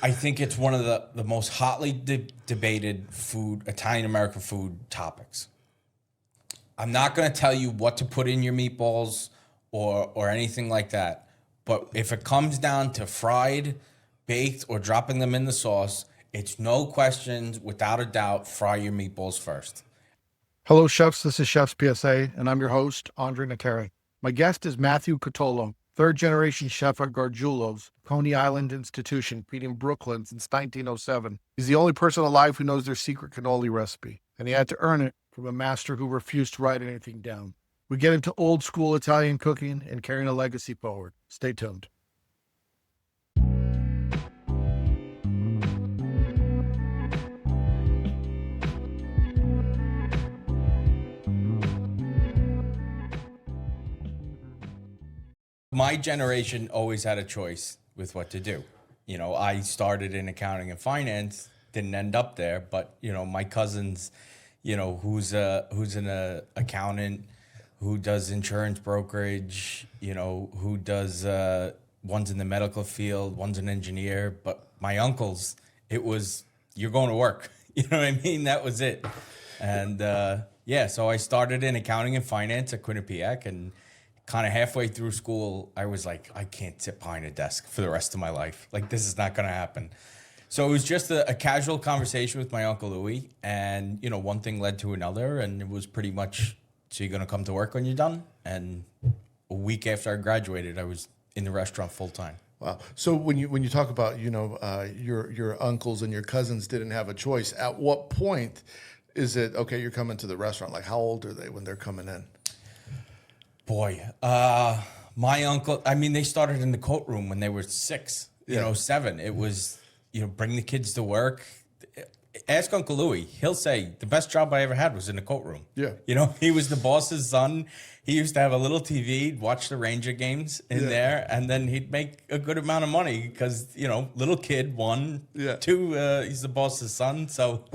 I think it's one of the most hotly debated Italian-American food topics. I'm not going to tell you what to put in your meatballs or anything like that. But if it comes down to fried, baked, or dropping them in the sauce, it's no questions, without a doubt, fry your meatballs first. Hello, chefs. This is Chef's PSA, and I'm your host, André Natera. My guest is Matthew Cutolo, third-generation chef at Gargiulo's Coney Island institution, feeding Brooklyn since 1907. He's the only person alive who knows their secret cannoli recipe, and he had to earn it from a master who refused to write anything down. We get into old-school Italian cooking and carrying a legacy forward. Stay tuned. My generation always had a choice with what to do. You know, I started in accounting and finance, didn't end up there, but you know, my cousins, you know, who's an accountant, who does insurance brokerage, you know, who does one's in the medical field, one's an engineer, but my uncles, it was you're going to work. You know what I mean? That was it. And yeah, so I started in accounting and finance at Quinnipiac, and kind of halfway through school, I was like, I can't sit behind a desk for the rest of my life. Like, this is not going to happen. So it was just a casual conversation with my Uncle Louis. And, you know, one thing led to another. And it was pretty much, so you're going to come to work when you're done? And a week after I graduated, I was in the restaurant full time. Wow. So when you talk about, you know, your uncles and your cousins didn't have a choice, at what point is it, okay, you're coming to the restaurant? Like, how old are they when they're coming in? Boy, my uncle, I mean, they started in the coat room when they were 6, you know, 7. It was, you know, bring the kids to work. Ask Uncle Louis. He'll say, the best job I ever had was in the coat room. Yeah. You know, he was the boss's son. He used to have a little TV, watch the Ranger games in there, and then he'd make a good amount of money because, you know, little kid, 1, 2, he's the boss's son. So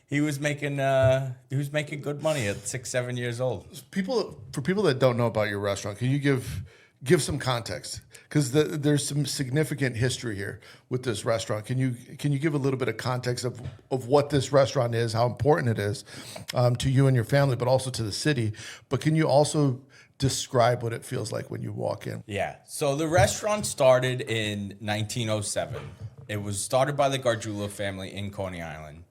he was making good money at 6, 7 years old. For people that don't know about your restaurant, can you give some context? Because there's some significant history here with this restaurant. Can you give a little bit of context of what this restaurant is, how important it is to you and your family, but also to the city? But can you also describe what it feels like when you walk in? Yeah. So the restaurant started in 1907. It was started by the Gargiulo family in Coney Island.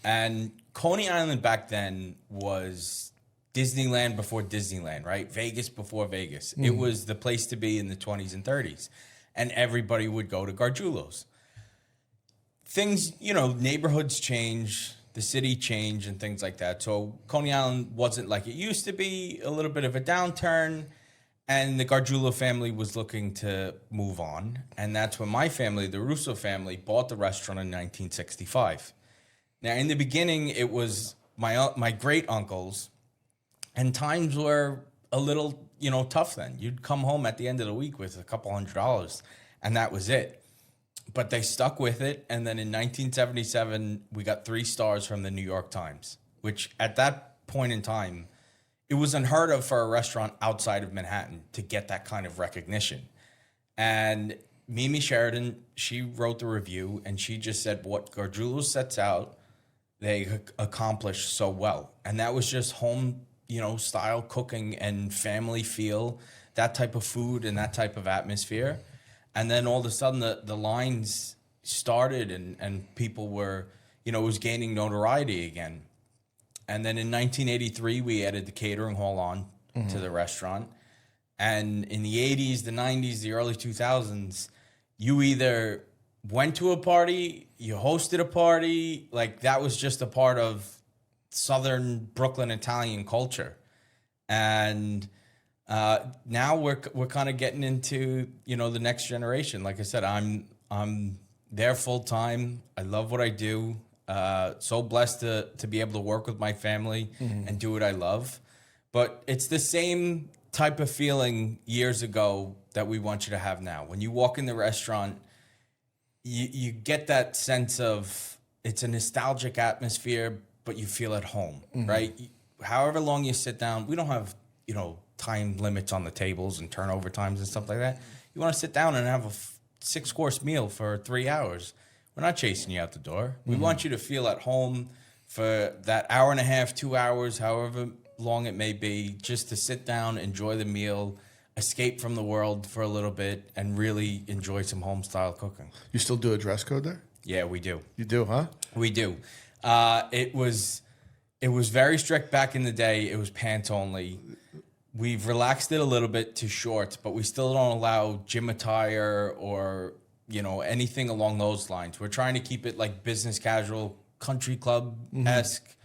And Coney Island back then was Disneyland before Disneyland, right? Vegas before Vegas. It was the place to be in the 20s and 30s. And everybody would go to Gargiulo's. Things, you know, neighborhoods change, the city changed and things like that. So Coney Island wasn't like it used to be, a little bit of a downturn. And the Gargiulo family was looking to move on. And that's when my family, the Russo family, bought the restaurant in 1965. Now, in the beginning, it was my great uncles, and times were a little, you know, tough then. You'd come home at the end of the week with a couple $100, and that was it. But they stuck with it, and then in 1977, we got 3 stars from the New York Times, which at that point in time, it was unheard of for a restaurant outside of Manhattan to get that kind of recognition. And Mimi Sheridan, she wrote the review, and she just said what Gargiulo sets out, they accomplished so well. And that was just home, you know, style cooking and family feel, that type of food and that type of atmosphere. And then all of a sudden the lines started and people were, you know, it was gaining notoriety again. And then in 1983, we added the catering hall on to the restaurant. And in the 80s, the 90s, the early 2000s, you either went to a party, you hosted a party, like that was just a part of Southern Brooklyn Italian culture. And now we're kind of getting into, you know, the next generation. Like I said, I'm there full time. I love what I do. So blessed to be able to work with my family and do what I love. But it's the same type of feeling years ago that we want you to have now. When you walk in the restaurant, you get that sense of it's a nostalgic atmosphere, but you feel at home, right? However long you sit down, we don't have, you know, time limits on the tables and turnover times and stuff like that. You want to sit down and have a 6-course meal for 3 hours. we're not chasing you out the door. We want you to feel at home for that hour and a half, 2 hours, however long it may be, just to sit down, enjoy the meal, escape from the world for a little bit, and really enjoy some home style cooking. You still do a dress code there? Yeah, we do. You do, huh? We do. It was very strict back in the day. It was pants only. We've relaxed it a little bit to shorts, but we still don't allow gym attire or, anything along those lines. We're trying to keep it like business casual, country club-esque,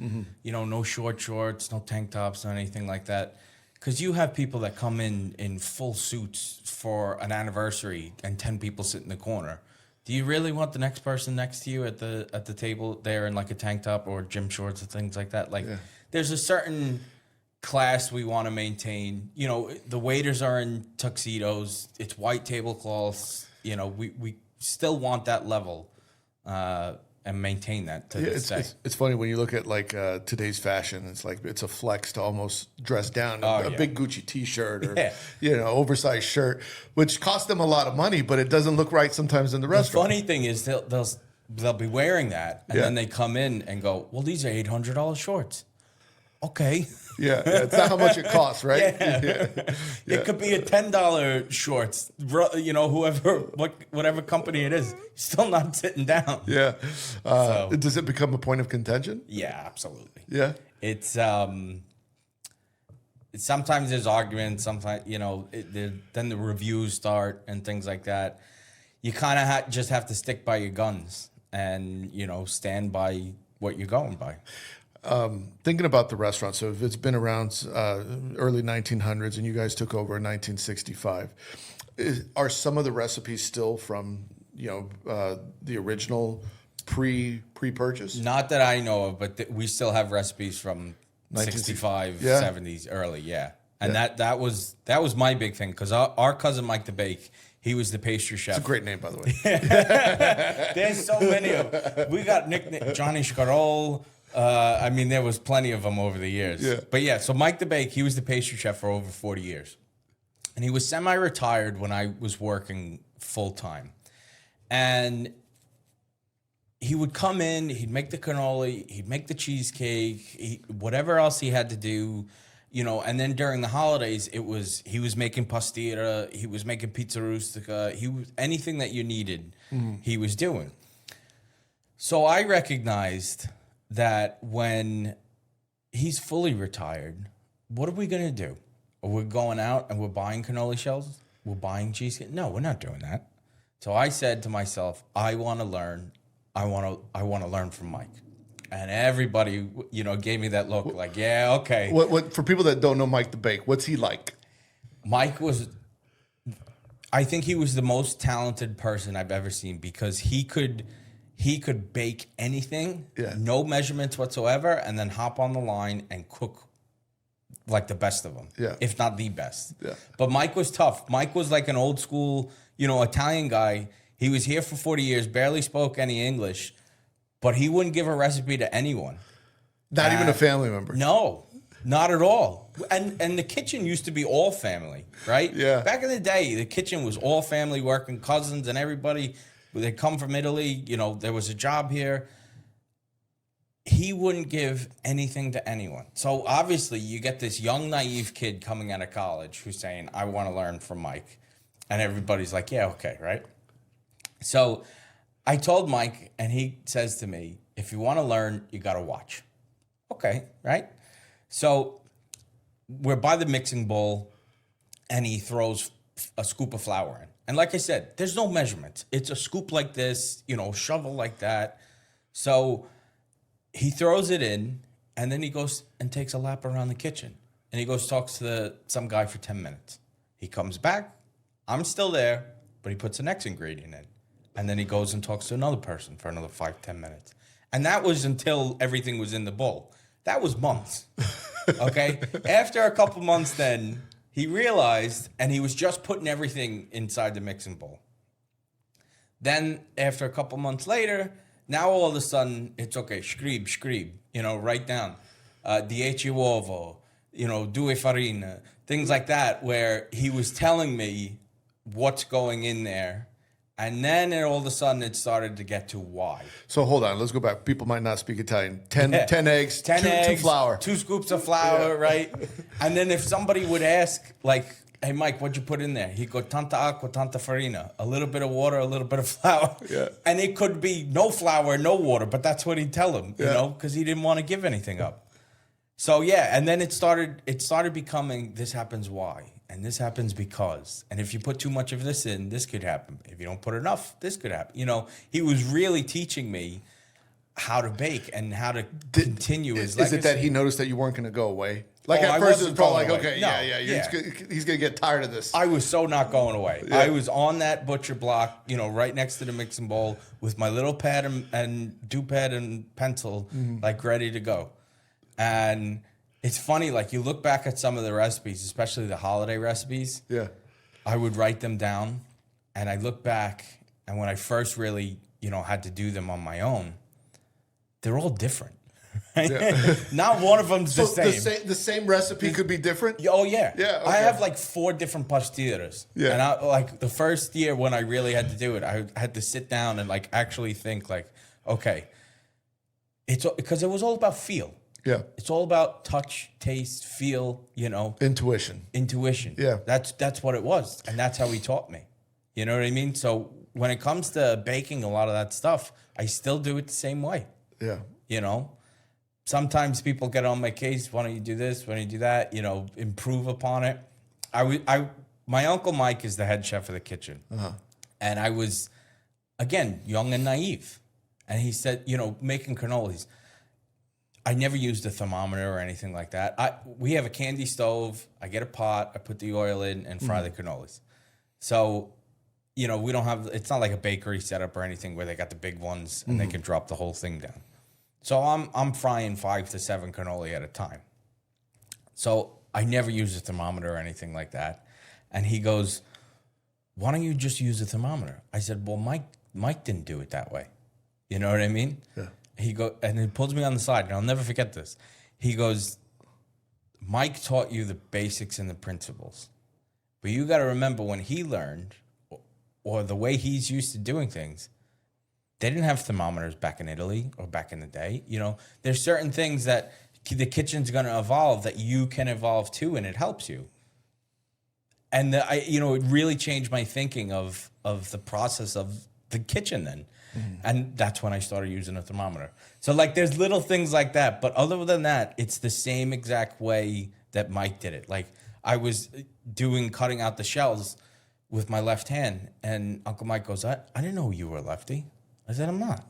no short shorts, no tank tops, no anything like that. Because you have people that come in full suits for an anniversary and 10 people sit in the corner. Do you really want the next person next to you at the table there in like a tank top or gym shorts or things like that? There's a certain class we want to maintain. The waiters are in tuxedos. It's white tablecloths. We still want that level and maintain that to this day. It's funny when you look at like today's fashion. It's like it's a flex to almost dress down a big Gucci T-shirt or oversized shirt, which costs them a lot of money, but it doesn't look right sometimes in the restaurant. The funny thing is they'll be wearing that, and then they come in and go, "Well, these are $800 shorts." Okay. Yeah, it's not how much it costs, right? It could be a $10 shorts. Whatever company it is, still not sitting down. Yeah. Does it become a point of contention? Yeah, absolutely. Yeah. It's sometimes there's arguments. Sometimes then the reviews start and things like that. You kind of just have to stick by your guns and stand by what you're going by. Thinking about the restaurant, so if it's been around early 1900s and you guys took over in 1965, are some of the recipes still from the original pre-purchase? Not that I know of, but we still have recipes from 65, 70s, early, and that was my big thing because our cousin Mike the Bake. He was the pastry chef. It's a great name, by the way. There's so many of them. We got nicknamed Johnny Scarol. There was plenty of them over the years. Yeah. But so Mike the Bake, he was the pastry chef for over 40 years. And he was semi-retired when I was working full-time. And he would come in, he'd make the cannoli, he'd make the cheesecake, whatever else he had to do, and then during the holidays, he was making pastiera, he was making pizza rustica, anything that you needed, he was doing. So I recognized that when he's fully retired, what are we going to do? We're going out and we're buying cannoli shells? We're buying cheesecake? No, we're not doing that. So I said to myself, I want to learn. I want to learn from Mike. And everybody, gave me that look like, yeah, okay. What for people that don't know Mike the Bake, what's he like? I think he was the most talented person I've ever seen because he could bake anything, no measurements whatsoever, and then hop on the line and cook like the best of them, if not the best. Yeah. But Mike was tough. Mike was like an old school, Italian guy. He was here for 40 years, barely spoke any English, but he wouldn't give a recipe to anyone. Not even a family member? No, not at all. And the kitchen used to be all family, right? Yeah. Back in the day, the kitchen was all family working, cousins and everybody. They come from Italy, there was a job here. He wouldn't give anything to anyone. So obviously you get this young, naive kid coming out of college who's saying, I want to learn from Mike. And everybody's like, yeah, okay, right? So I told Mike, and he says to me, if you want to learn, you got to watch. Okay, right? So we're by the mixing bowl, and he throws a scoop of flour in. And like I said, there's no measurements. It's a scoop like this, shovel like that. So he throws it in, and then he goes and takes a lap around the kitchen. And he goes, talks to some guy for 10 minutes. He comes back. I'm still there, but he puts the next ingredient in. And then he goes and talks to another person for another 5-10 minutes. And that was until everything was in the bowl. That was months. Okay? After a couple months then, he realized, and he was just putting everything inside the mixing bowl. Then, after a couple months later, now all of a sudden, it's okay, scribe, write down. Dieci uovo, due farina, things like that, where he was telling me what's going in there. And then all of a sudden it started to get to why. So hold on, let's go back. People might not speak Italian. 10 eggs, 10 two eggs, flour. 2 scoops of flour, right? And then if somebody would ask, like, hey, Mike, what'd you put in there? He'd go, tanta acqua, tanta farina. A little bit of water, a little bit of flour. Yeah. And it could be no flour, no water, but that's what he'd tell him, you know, because he didn't want to give anything up. So, yeah, and then it started becoming, this happens why? And this happens because. And if you put too much of this in, this could happen. If you don't put enough, this could happen. You know, he was really teaching me how to bake and how to continue his legacy. Is it that he noticed that you weren't going to go away? Like I at first it was wasn't probably like, going away. okay, No, he's going to get tired of this. I was so not going away. Yeah. I was on that butcher block, you know, right next to the mixing bowl with my little pad and dupad and pencil, like ready to go. And it's funny, like you look back at some of the recipes, especially the holiday recipes. Yeah. I would write them down and I look back, and when I first really, you know, had to do them on my own, they're all different. Right? Yeah. Not one of them's the same. The same recipe could be different? Oh, yeah. Yeah, I okay. have like 4 different pastilleros. Yeah. And I, like the first year when I really had to do it, I had to sit down and like actually think like, okay, it's because it was all about feel. Yeah. It's all about touch, taste, feel, you know. Intuition. Yeah. That's what it was. And that's how he taught me. You know what I mean? So when it comes to baking a lot of that stuff, I still do it the same way. Yeah. You know, sometimes people get on my case. Why don't you do this? Why don't you do that? You know, improve upon it. My Uncle Mike is the head chef of the kitchen. And I was, again, young and naive. And he said, you know, making cannolis, I never used a thermometer or anything like that. We have a candy stove. I get a pot. I put the oil in and fry the cannolis. So, you know, we don't have, it's not like a bakery setup or anything where they got the big ones and they can drop the whole thing down. So I'm frying 5 to 7 cannoli at a time. So I never use a thermometer or anything like that. And he goes, why don't you just use a thermometer? I said, well, Mike didn't do it that way. You know what I mean? Yeah. And he pulls me on the side, and I'll never forget this. He goes, Mike taught you the basics and the principles. But you got to remember when he learned, or the way he's used to doing things, they didn't have thermometers back in Italy or back in the day. You know, there's certain things that the kitchen's going to evolve that you can evolve too, and it helps you. And it really changed my thinking of the process of the kitchen then. And that's when I started using a thermometer. So like there's little things like that. But other than that, it's the same exact way that Mike did it. Like I was cutting out the shells with my left hand. And Uncle Mike goes, I didn't know you were a lefty. I said, I'm not.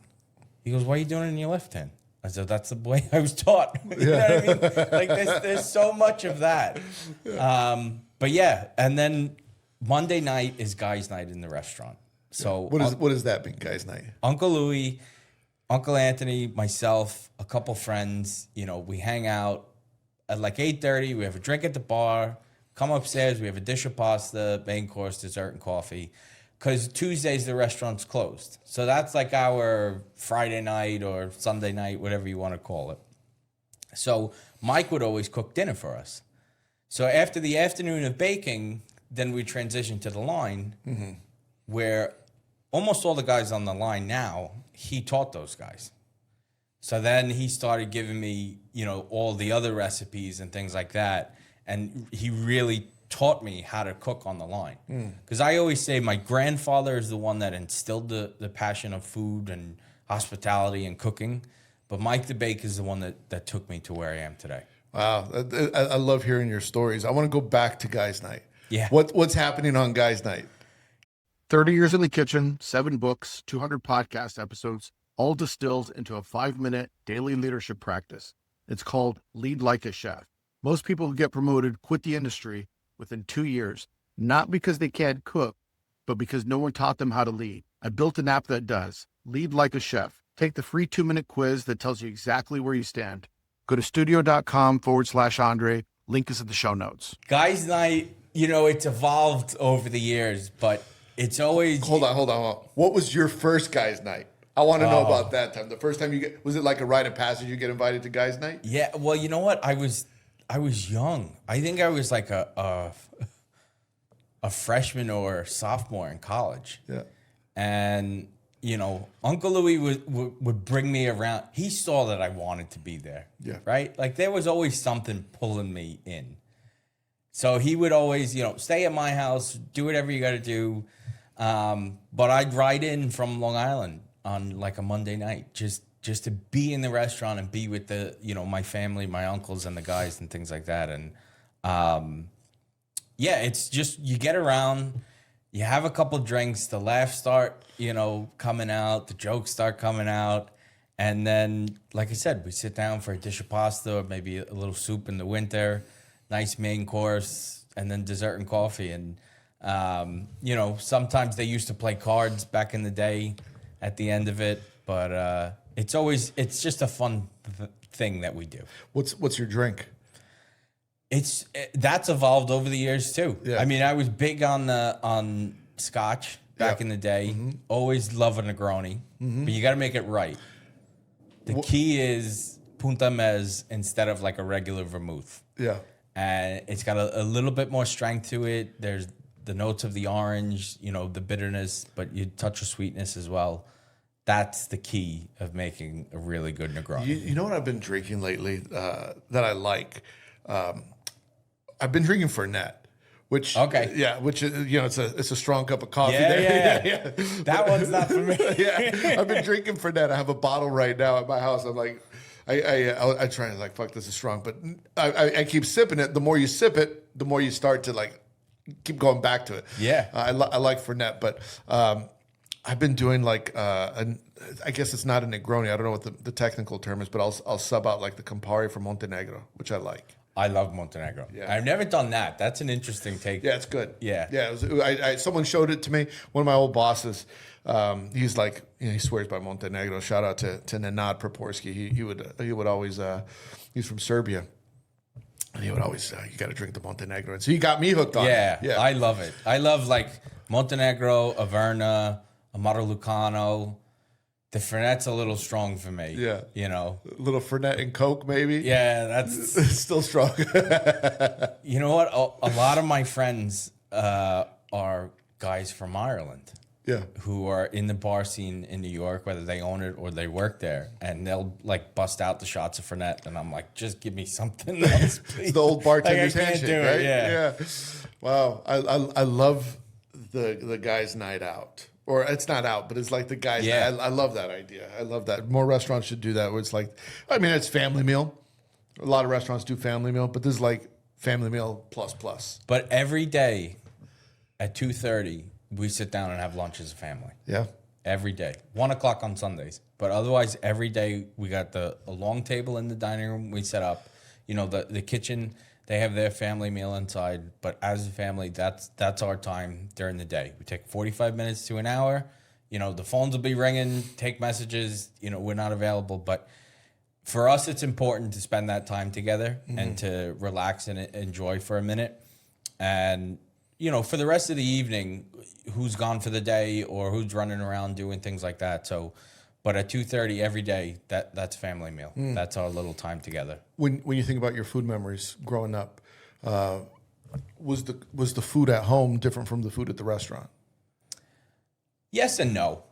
He goes, why are you doing it in your left hand? I said, that's the way I was taught. You know what I mean? Like there's so much of that. But yeah, and then Monday night is guys' night in the restaurant. So what does that mean, guys' night? Uncle Louie, Uncle Anthony, myself, a couple friends, you know, we hang out at like 8:30. We have a drink at the bar. Come upstairs. We have a dish of pasta, main course, dessert, and coffee. Because Tuesdays the restaurant's closed. So that's like our Friday night or Sunday night, whatever you want to call it. So Mike would always cook dinner for us. So after the afternoon of baking, then we transition to the line, where almost all the guys on the line now, he taught those guys. So then he started giving me, you know, all the other recipes and things like that. And he really taught me how to cook on the line. Because I always say my grandfather is the one that instilled the passion of food and hospitality and cooking. But Mike the Bake is the one that took me to where I am today. Wow. I love hearing your stories. I want to go back to guys' night. Yeah. What's happening on guys' night? 30 years in the kitchen, 7 books, 200 podcast episodes, all distilled into a 5-minute daily leadership practice. It's called Lead Like a Chef. Most people who get promoted quit the industry within 2 years, not because they can't cook, but because no one taught them how to lead. I built an app that does. Lead Like a Chef. Take the free 2-minute quiz that tells you exactly where you stand. Go to studio.com/Andre. Link is in the show notes. Guys' night, you know, it's evolved over the years, but it's always... Hold on. What was your first guys' night? I want to know about that time. The first time was it like a rite of passage you get invited to guys' night? Yeah, well, you know what? I was young. I think I was like a freshman or sophomore in college. Yeah. And, Uncle Louis would bring me around. He saw that I wanted to be there. Yeah. Right? Like there was always something pulling me in. So he would always, stay at my house, do whatever you got to do. But I'd ride in from Long Island on like a Monday night, just to be in the restaurant and be with the, my family, my uncles and the guys and things like that. And it's just, you get around, you have a couple drinks, the laughs start, coming out, the jokes start coming out. And then, like I said, we sit down for a dish of pasta or maybe a little soup in the winter, nice main course, and then dessert and coffee. And, sometimes they used to play cards back in the day at the end of it, but it's just a fun thing that we do. What's your drink? That's evolved over the years too. Yeah. I mean, I was big on scotch back in the day. Mm-hmm. Always love a Negroni, but you got to make it right. The key is Punta Mez instead of like a regular vermouth. Yeah, and it's got a little bit more strength to it. There's the notes of the orange, the bitterness, but you touch of sweetness as well. That's the key of making a really good Negroni. You know what I've been drinking lately that I like? I've been drinking Fernet, which it's a strong cup of coffee. Yeah. That one's not for me. Yeah, I've been drinking Fernet. I have a bottle right now at my house. I'm like, I try to fuck, this is strong, but I keep sipping it. The more you sip it, the more you start to keep going back to it. Yeah, I like Fernet, but I've been doing I guess it's not a Negroni. I don't know what the technical term is, but I'll sub out the Campari from Montenegro, which I like. I love Montenegro. Yeah. I've never done that. That's an interesting take. Yeah, it's good. Yeah. Yeah. Someone showed it to me. One of my old bosses, he's he swears by Montenegro. Shout out to Nenad Proporski. He would always, he's from Serbia. And he would always, you got to drink the Montenegro. And so he got me hooked on it. Yeah. I love it. I love Montenegro, Averna, Amaro Lucano. The Fernet's a little strong for me. Yeah. A little Fernet and Coke, maybe. Yeah, that's still strong. You know what? A lot of my friends are guys from Ireland. Yeah. Who are in the bar scene in New York, whether they own it or they work there. And they'll bust out the shots of Fernet. And I'm like, just give me something else, please. It's the old bartender's I can't handshake, do it, right? Yeah. Wow. I love the guy's night out. Or it's not out, but it's like the guys. Yeah. I love that idea. I love that. More restaurants should do that. Where it's it's family meal. A lot of restaurants do family meal, but this is family meal plus. But every day at 2:30, we sit down and have lunch as a family. Yeah. Every day. 1:00 on Sundays. But otherwise, every day we got a long table in the dining room we set up. The kitchen. They have their family meal inside, but as a family, that's our time during the day. We take 45 minutes to an hour. The phones will be ringing, take messages. We're not available, but for us, it's important to spend that time together and to relax and enjoy for a minute. And for the rest of the evening, who's gone for the day or who's running around doing things like that. So. But at 2:30 every day, that's family meal. That's our little time together. When you think about your food memories growing up, was the food at home different from the food at the restaurant? Yes and no.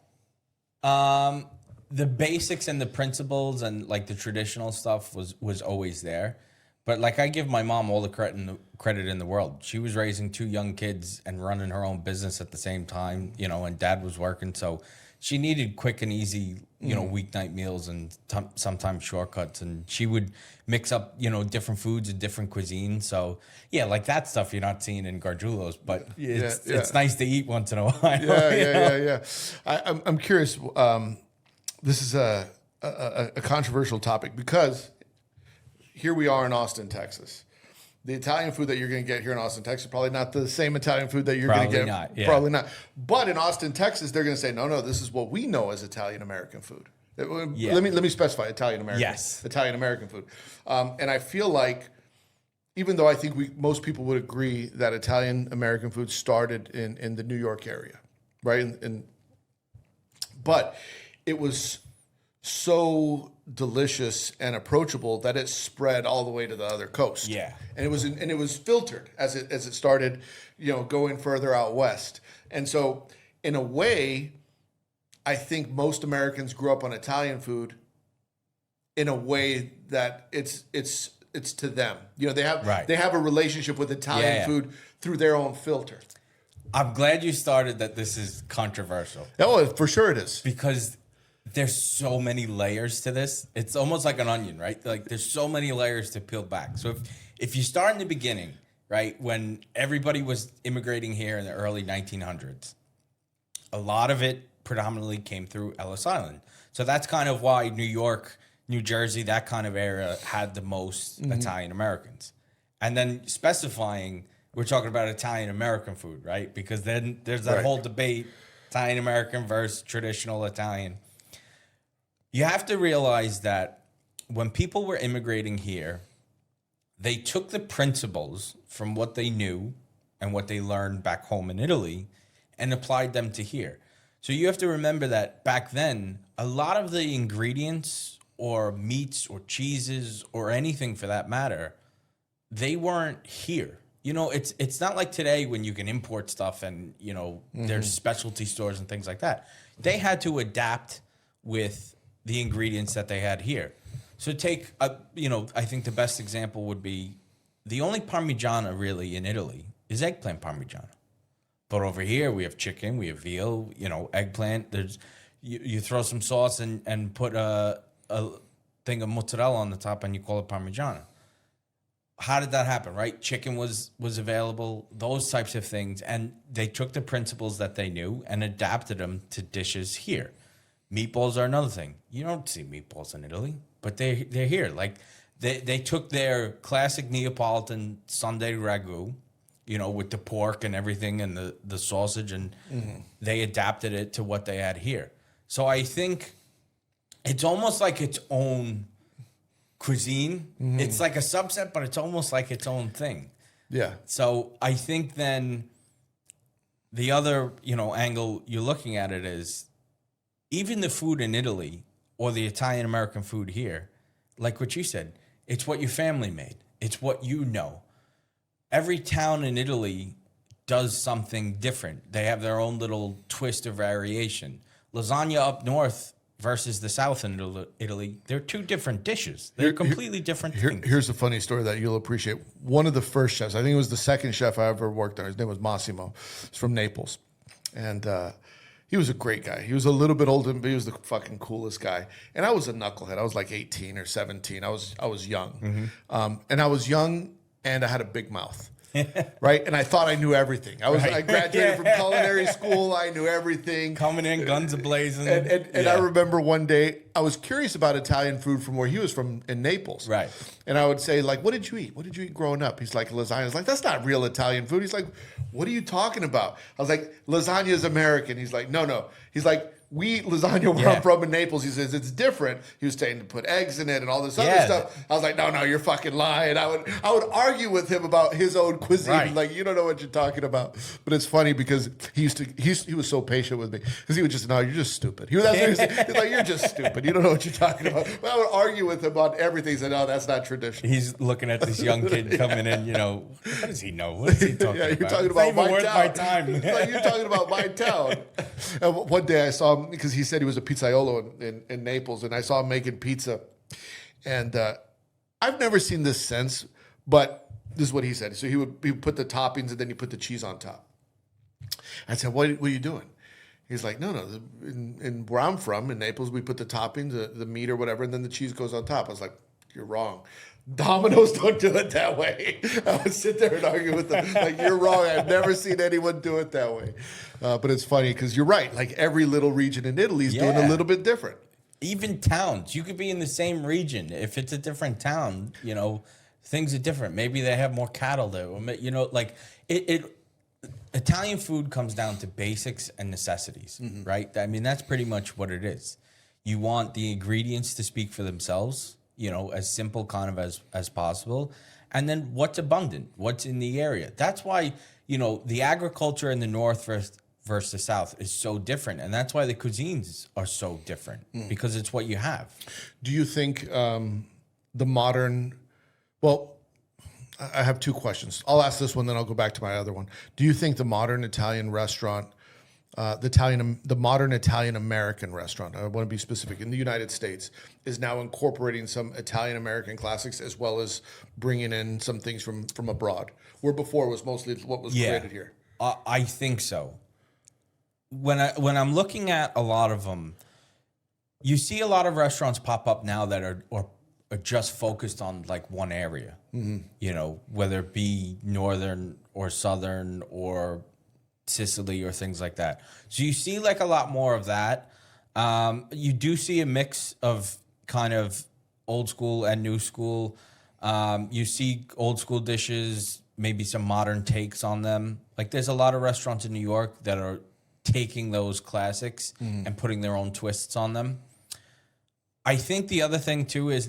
The basics and the principles and the traditional stuff was always there. But I give my mom all the credit in the world. She was raising two young kids and running her own business at the same time, and dad was working. So she needed quick and easy, weeknight meals and sometimes shortcuts. And she would mix up, different foods and different cuisines. So yeah, that stuff you're not seeing in Gargiulo's, but it's nice to eat once in a while. Yeah. I'm curious. This is a controversial topic because here we are in Austin, Texas. The Italian food that you're going to get here in Austin, Texas, probably not the same Italian food that you're going to get. Probably not. But in Austin, Texas, they're going to say, no, this is what we know as Italian American food. Yeah. Let me specify Italian American. Yes. Italian American food. And I feel like, even though I think most people would agree that Italian American food started in the New York area, right? But it was so delicious and approachable that it spread all the way to the other coast. Yeah. And it was filtered as it started, going further out west. And so in a way, I think most Americans grew up on Italian food in a way that it's to them. You know, they have a relationship with Italian food through their own filter. I'm glad you started that this is controversial. Oh, for sure it is. Because there's so many layers to this. It's almost like an onion, right? Like there's so many layers to peel back. So if you start in the beginning, right, when everybody was immigrating here in the early 1900s, a lot of it predominantly came through Ellis Island. So that's kind of why New York, New Jersey, that kind of area had the most Italian Americans. And then specifying, we're talking about Italian American food, right? Because then there's that whole debate, Italian American versus traditional Italian. You have to realize that when people were immigrating here, they took the principles from what they knew and what they learned back home in Italy and applied them to here. So you have to remember that back then, a lot of the ingredients or meats or cheeses or anything for that matter, they weren't here. You know, it's not like today when you can import stuff and, you know, there's specialty stores and things like that. They had to adapt with the ingredients that they had here. So take, I think the best example would be the only Parmigiana really in Italy is eggplant Parmigiana. But over here we have chicken, we have veal, you know, eggplant. There's you throw some sauce and put a thing of mozzarella on the top and you call it Parmigiana. How did that happen, right? Chicken was available, those types of things. And they took the principles that they knew and adapted them to dishes here. Meatballs are another thing. You don't see meatballs in Italy, but they're here. Like they took their classic Neapolitan Sunday ragu, you know, with the pork and everything and the sausage, and they adapted it to what they had here. So I think it's almost like its own cuisine. It's like a subset, but it's almost like its own thing. Yeah. So I think then the other, you know, angle you're looking at it is even the food in Italy or the Italian American food here, like what you said, it's what your family made. It's what you know. Every town in Italy does something different. They have their own little twist or variation. Lasagna up north versus the south in Italy, they're two different dishes. They're completely different things. Here's a funny story that you'll appreciate. One of the first chefs, I think it was the second chef I ever worked on. His name was Massimo. He's from Naples. And he was a great guy. He was a little bit older, but he was the fucking coolest guy. And I was a knucklehead. I was like 18 or 17. I was young. And I was young and I had a big mouth. Right? And I thought I knew everything. I graduated from culinary school. I knew everything. Coming in, guns a-blazing. And I remember one day, I was curious about Italian food from where he was from in Naples. Right. And I would say, like, what did you eat? What did you eat growing up? He's like, lasagna. I was like, that's not real Italian food. He's like, what are you talking about? I was like, lasagna is American. He's like, no. He's like, we eat lasagna where I'm from in Naples. He says it's different. He was saying to put eggs in it and all this other stuff. I was like, no, you're fucking lying. I would argue with him about his own cuisine. Right. Like, you don't know what you're talking about. But it's funny because he was so patient with me because he would just, no, you're just stupid. He's like, you're just stupid. You don't know what you're talking about. But I would argue with him on everything. He said, no, that's not traditional. He's looking at this young kid coming in, you know, what does he know? What is he talking about? You're talking about my town. Like, you're talking about my town. And one day I saw him because he said he was a pizzaiolo in Naples, and I saw him making pizza. And I've never seen this since, but this is what he said. So he would put the toppings and then he put the cheese on top. I said, what are you doing? He's like, no. In where I'm from, in Naples, we put the toppings, the meat or whatever, and then the cheese goes on top. I was like, you're wrong. Domino's don't do it that way. I would sit there and argue with them. Like, you're wrong. I've never seen anyone do it that way. But it's funny because you're right. Like, every little region in Italy is doing a little bit different. Even towns. You could be in the same region. If it's a different town, you know, things are different. Maybe they have more cattle there. You know, like, Italian food comes down to basics and necessities, right? I mean, that's pretty much what it is. You want the ingredients to speak for themselves, you know, as simple kind of as possible. And then what's abundant, what's in the area. That's why, you know, the agriculture in the north versus the south is so different. And that's why the cuisines are so different, because it's what you have. Do you think the modern, well, I have two questions. I'll ask this one, then I'll go back to my other one. Do you think the modern Italian restaurant the modern Italian American restaurant, I want to be specific, in the United States, is now incorporating some Italian American classics as well as bringing in some things from abroad, where before it was mostly what was created here. I think so. When I'm looking at a lot of them, you see a lot of restaurants pop up now that are just focused on like one area. You know, whether it be northern or southern or Sicily or things like that. So you see like a lot more of that. You do see a mix of kind of old school and new school. You see old school dishes, maybe some modern takes on them. Like there's a lot of restaurants in New York that are taking those classics and putting their own twists on them. I think the other thing too is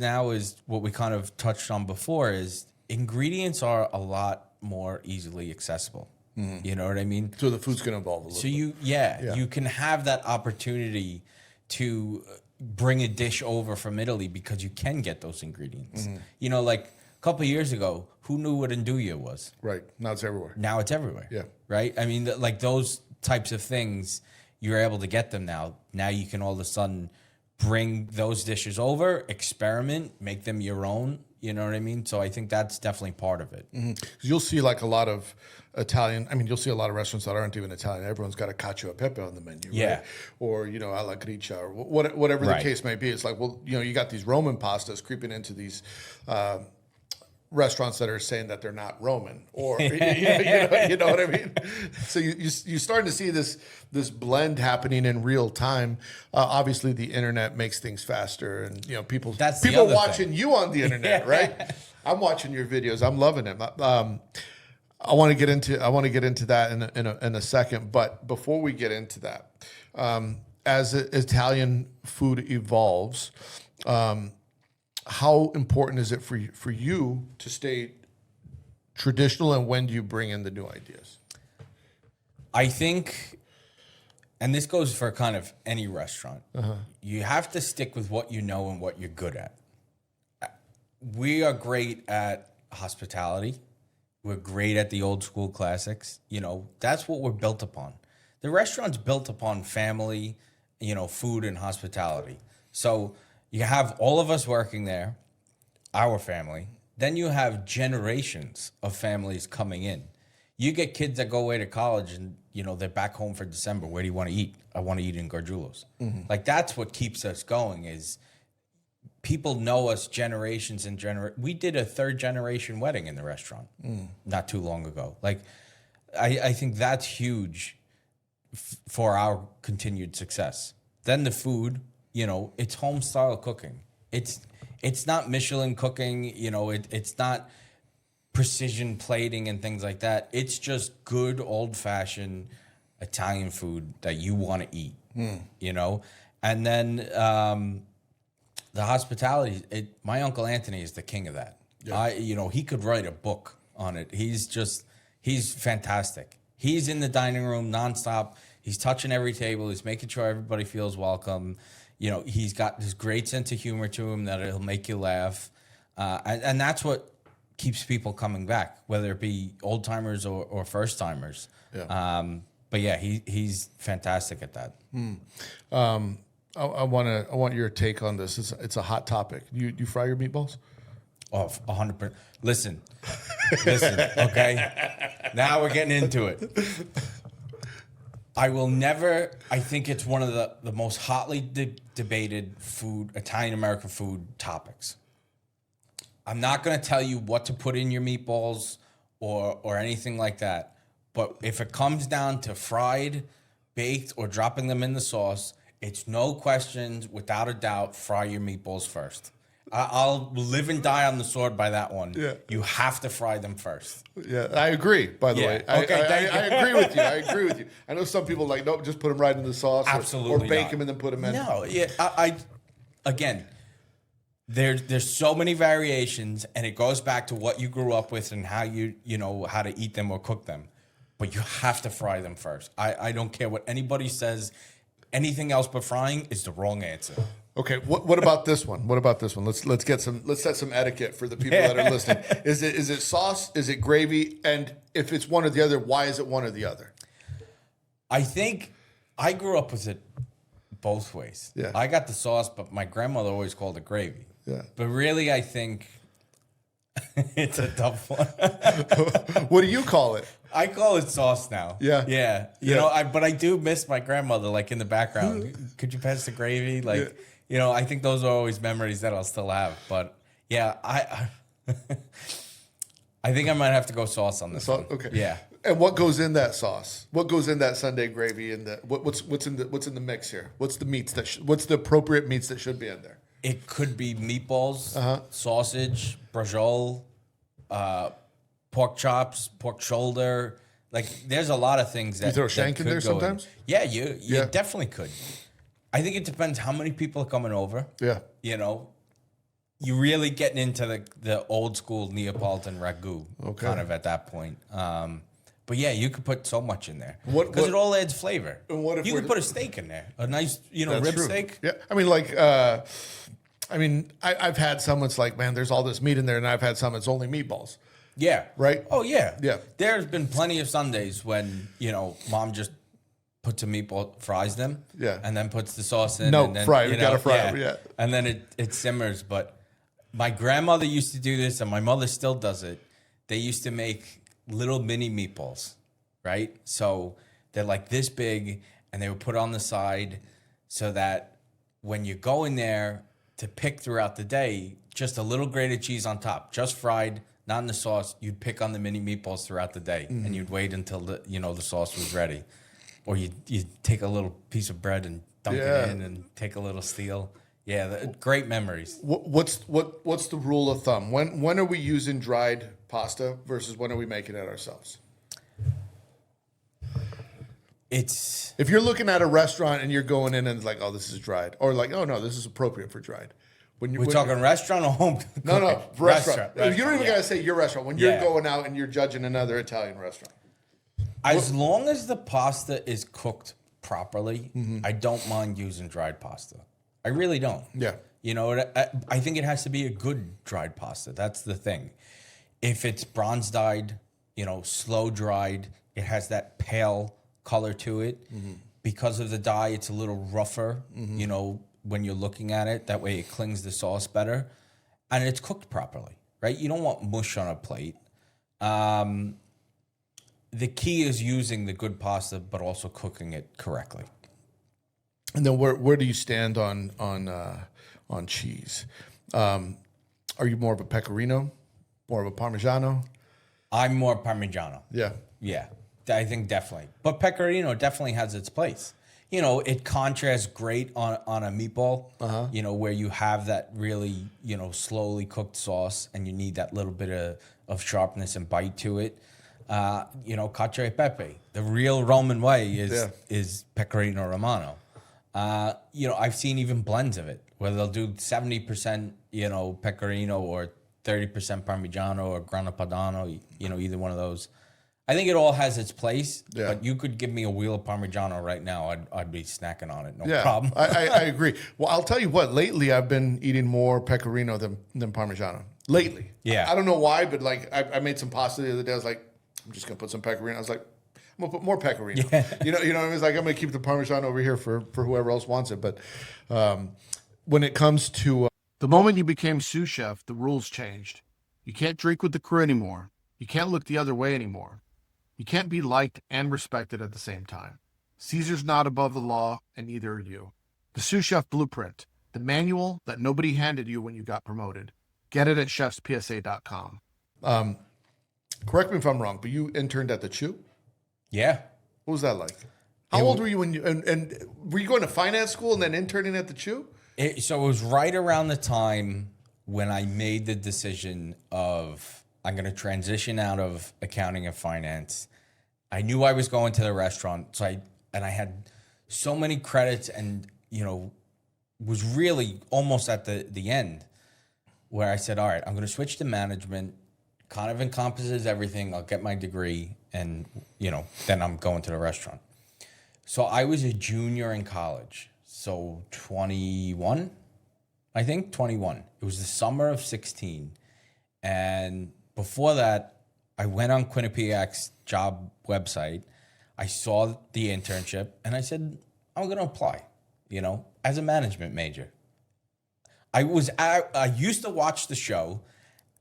what we kind of touched on before is ingredients are a lot more easily accessible. You know what I mean? So the food's going to evolve a little bit. You can have that opportunity to bring a dish over from Italy because you can get those ingredients. You know, like a couple of years ago, who knew what andouille was? Right. Now it's everywhere. Now it's everywhere. Yeah. Right? I mean, like those types of things, you're able to get them now. Now you can all of a sudden bring those dishes over, experiment, make them your own. You know what I mean? So I think that's definitely part of it. You'll see like a lot of Italian. I mean, you'll see a lot of restaurants that aren't even Italian. Everyone's got a cacio e pepe on the menu, Yeah. right? Or alla gricia, or whatever the case may be. It's like, well, you got these Roman pastas creeping into these restaurants that are saying that they're not Roman, or you know what I mean. So you're starting to see this blend happening in real time. Obviously, the internet makes things faster, and people watching you on the internet, right? I'm watching your videos. I'm loving them. I want to get into that in a second, but before we get into that, as Italian food evolves, how important is it for you to stay traditional, and when do you bring in the new ideas? I think, and this goes for kind of any restaurant, you have to stick with what you know and what you're good at. We are great at hospitality. We're great at the old school classics. That's what we're built upon. The restaurant's built upon family, food and hospitality. So you have all of us working there, our family. Then you have generations of families coming in. You get kids that go away to college and, they're back home for December. Where do you want to eat? I want to eat in Gargiulo's. Like, that's what keeps us going is people know us generations and We did a third generation wedding in the restaurant not too long ago. Like, I think that's huge for our continued success. Then the food, it's home style cooking. It's not Michelin cooking, it's not precision plating and things like that. It's just good old fashioned Italian food that you want to eat, And then the hospitality, my Uncle Anthony is the king of that. Yeah. He could write a book on it. He's fantastic. He's in the dining room nonstop. He's touching every table. He's making sure everybody feels welcome. He's got this great sense of humor to him that it'll make you laugh. And that's what keeps people coming back, whether it be old timers or first timers. Yeah. But yeah, he's fantastic at that. I want your take on this. It's a hot topic. You fry your meatballs? Oh, 100%. Listen, okay? Now we're getting into it. I think it's one of the most hotly debated Italian-American food topics. I'm not going to tell you what to put in your meatballs or anything like that. But if it comes down to fried, baked, or dropping them in the sauce, it's no questions, without a doubt, fry your meatballs first. I'll live and die on the sword by that one. Yeah. You have to fry them first. Yeah, I agree, by the way. Okay, I agree with you. I know some people nope, just put them right in the sauce. Absolutely or bake them and then put them in. No, yeah. Again, there's so many variations, and it goes back to what you grew up with and how you know how to eat them or cook them. But you have to fry them first. I don't care what anybody says. Anything else but frying is the wrong answer. Okay, what about this one? Let's set some etiquette for the people that are listening. Is it sauce? Is it gravy? And if it's one or the other, why is it one or the other? I think I grew up with it both ways. Yeah. I got the sauce, but my grandmother always called it gravy. Yeah. But really, I think it's a tough one. What do you call it? I call it sauce now. Yeah. Yeah. You know, but I do miss my grandmother, like in the background. Could you pass the gravy? Like, you know, I think those are always memories that I'll still have. But yeah, I think I might have to go sauce on this one. Okay. Yeah. And what goes in that sauce? What goes in that Sunday gravy? And what's in the mix here? What's the meats what's the appropriate meats that should be in there? It could be meatballs, sausage, brajol, pork chops, pork shoulder. Like, there's a lot of things that You throw that shank in could there go sometimes? Yeah, you definitely could. I think it depends how many people are coming over. Yeah. You know, you're really getting into the old school Neapolitan ragu kind of at that point. But yeah, you could put so much in there because it all adds flavor. And what if you could put a steak in there, a nice, rib steak. Yeah, I mean, like, I've had some. It's like, man, there's all this meat in there, and I've had some. It's only meatballs. Yeah. Right? Oh yeah. Yeah. There's been plenty of Sundays when mom just puts a meatball, fries them, and then puts the sauce in. No, and then, fry. You gotta fry them. Yeah. And then it simmers. But my grandmother used to do this, and my mother still does it. They used to make little mini meatballs, right? So they're like this big, and they would put on the side so that when you go in there to pick throughout the day, just a little grated cheese on top, just fried, not in the sauce. You'd pick on the mini meatballs throughout the day, and you'd wait until the sauce was ready, or you take a little piece of bread and dunk it in, and take a little steel. Yeah, great memories. What's the rule of thumb? When are we using dried pasta versus when are we making it ourselves? If you're looking at a restaurant and you're going in and it's like, oh, this is dried, or like, oh no, this is appropriate for dried. We're talking restaurant or home? No, restaurant. You don't even gotta say your restaurant. When you're Yeah. going out and you're judging another Italian restaurant. As long as the pasta is cooked properly, I don't mind using dried pasta. I really don't. Yeah. I think it has to be a good dried pasta. That's the thing. If it's bronze dyed, slow dried, it has that pale color to it. Because of the dye, it's a little rougher, when you're looking at it. That way it clings the sauce better. And it's cooked properly, right? You don't want mush on a plate. The key is using the good pasta, but also cooking it correctly. And then where do you stand on cheese? Are you more of a pecorino, more of a Parmigiano? I'm more Parmigiano. Yeah. Yeah, I think definitely. But pecorino definitely has its place. It contrasts great on a meatball, where you have that really, slowly cooked sauce and you need that little bit of sharpness and bite to it. Cacio e pepe. The real Roman way is pecorino romano. I've seen even blends of it where they'll do 70%, pecorino or 30% Parmigiano or Grana Padano, either one of those. I think it all has its place, but you could give me a wheel of Parmigiano right now. I'd be snacking on it. No problem. I agree. Well, I'll tell you what, lately I've been eating more pecorino than Parmigiano. Lately. Yeah. I don't know why, but like I made some pasta the other day. I was like, I'm just going to put some pecorino. I was like, I'm going to put more pecorino. Yeah. You know what I mean? It's like, I'm going to keep the Parmesan over here for whoever else wants it. But when it comes to... The moment you became sous chef, the rules changed. You can't drink with the crew anymore. You can't look the other way anymore. You can't be liked and respected at the same time. Caesar's not above the law, and neither are you. The Sous Chef Blueprint, the manual that nobody handed you when you got promoted. Get it at chefspsa.com. Correct me if I'm wrong, but you interned at the Chew? Yeah. What was that like? How old were you when you and were you going to finance school and then interning at the Chew? So it was right around the time when I made the decision of I'm going to transition out of accounting and finance. I knew I was going to the restaurant, so I had so many credits, and was really almost at the end where I said, all right, I'm going to switch to management. Kind of encompasses everything. I'll get my degree, and then I'm going to the restaurant. So I was a junior in college, so 21, I think 21. It was the summer of 16, and before that, I went on Quinnipiac's job website. I saw the internship and I said, I'm going to apply, as a management major. I used to watch the show,